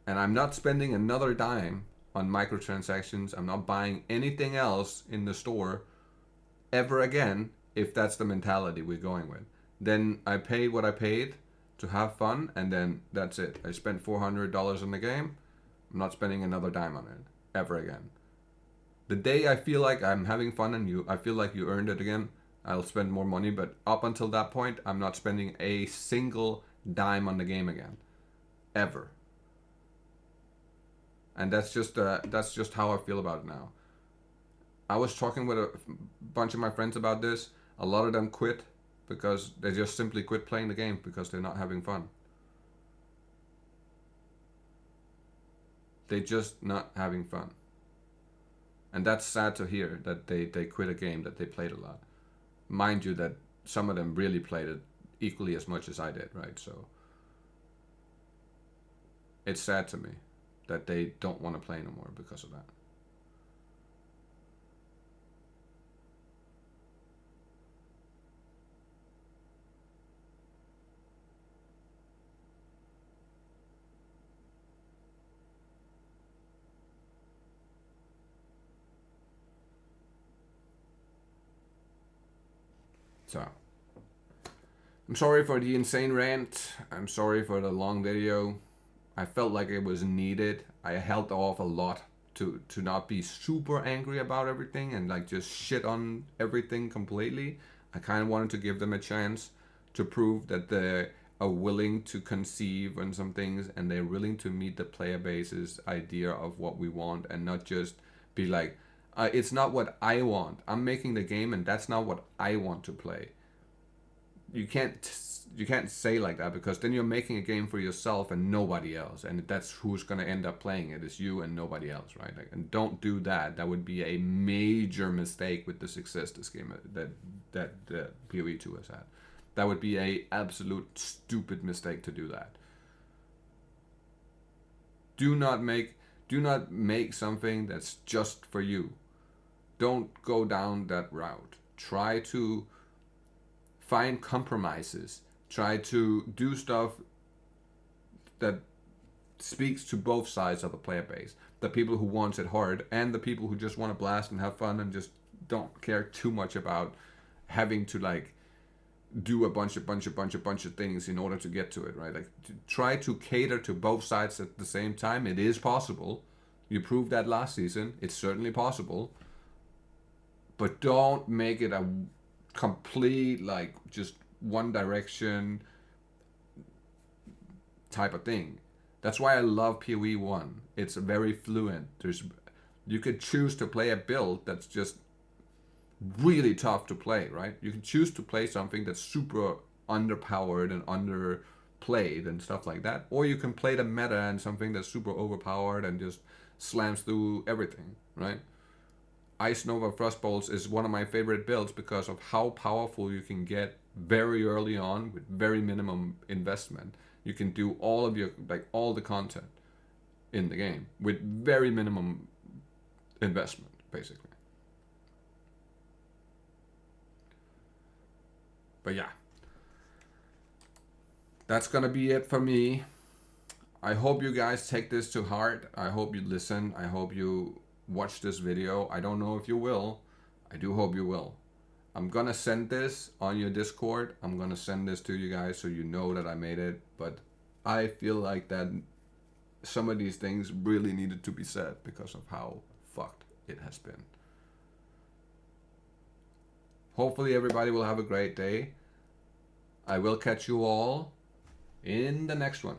And I'm not spending another dime on microtransactions. I'm not buying anything else in the store ever again if that's the mentality we're going with. Then I paid what I paid to have fun, and then that's it. I spent $400 on the game. I'm not spending another dime on it ever again. The day I feel like I'm having fun and I feel like you earned it again, I'll spend more money. But up until that point, I'm not spending a single dime on the game again, ever. And that's just how I feel about it now. I was talking with a bunch of my friends about this. A lot of them quit because they just simply quit playing the game because they're not having fun. They're just not having fun. And that's sad to hear that they quit a game that they played a lot. Mind you that some of them really played it equally as much as I did, right? So it's sad to me that they don't want to play no more because of that. So I'm sorry for the insane rant. I'm sorry for the long video. I felt like it was needed. I held off a lot to not be super angry about everything and like just shit on everything completely. I kind of wanted to give them a chance to prove that they are willing to conceive on some things and they're willing to meet the player base's idea of what we want and not just be like, it's not what I want. I'm making the game and that's not what I want to play. You can't say like that because then you're making a game for yourself and nobody else, and that's who's going to end up playing it is you and nobody else, right? Like, and don't do that. That would be a major mistake with the success this game that PoE 2 has had. That would be a absolute stupid mistake to do that. Do not make something that's just for you. Don't go down that route. Try to find compromises. Try to do stuff that speaks to both sides of the player base. The people who wants it hard and the people who just want to blast and have fun and just don't care too much about having to like do a bunch of things in order to get to it, right? Like to try to cater to both sides at the same time. It is possible. You proved that last season. It's certainly possible. But don't make it a complete like just one direction type of thing. That's why I love PoE 1. It's very fluent. You could choose to play a build that's just really tough to play, right? You can choose to play something that's super underpowered and underplayed and stuff like that, or you can play the meta and something that's super overpowered and just slams through everything, right? Ice Nova Frostbolts is one of my favorite builds because of how powerful you can get very early on with very minimum investment. You can do all of your all the content in the game with very minimum investment, basically. But yeah, that's gonna be it for me. I hope you guys take this to heart. I hope you listen. I hope you watch this video. I don't know if you will. I do hope you will. I'm gonna send this on your Discord. I'm gonna send this to you guys so you know that I made it. But I feel like that some of these things really needed to be said because of how fucked it has been. Hopefully everybody will have a great day. I will catch you all in the next one.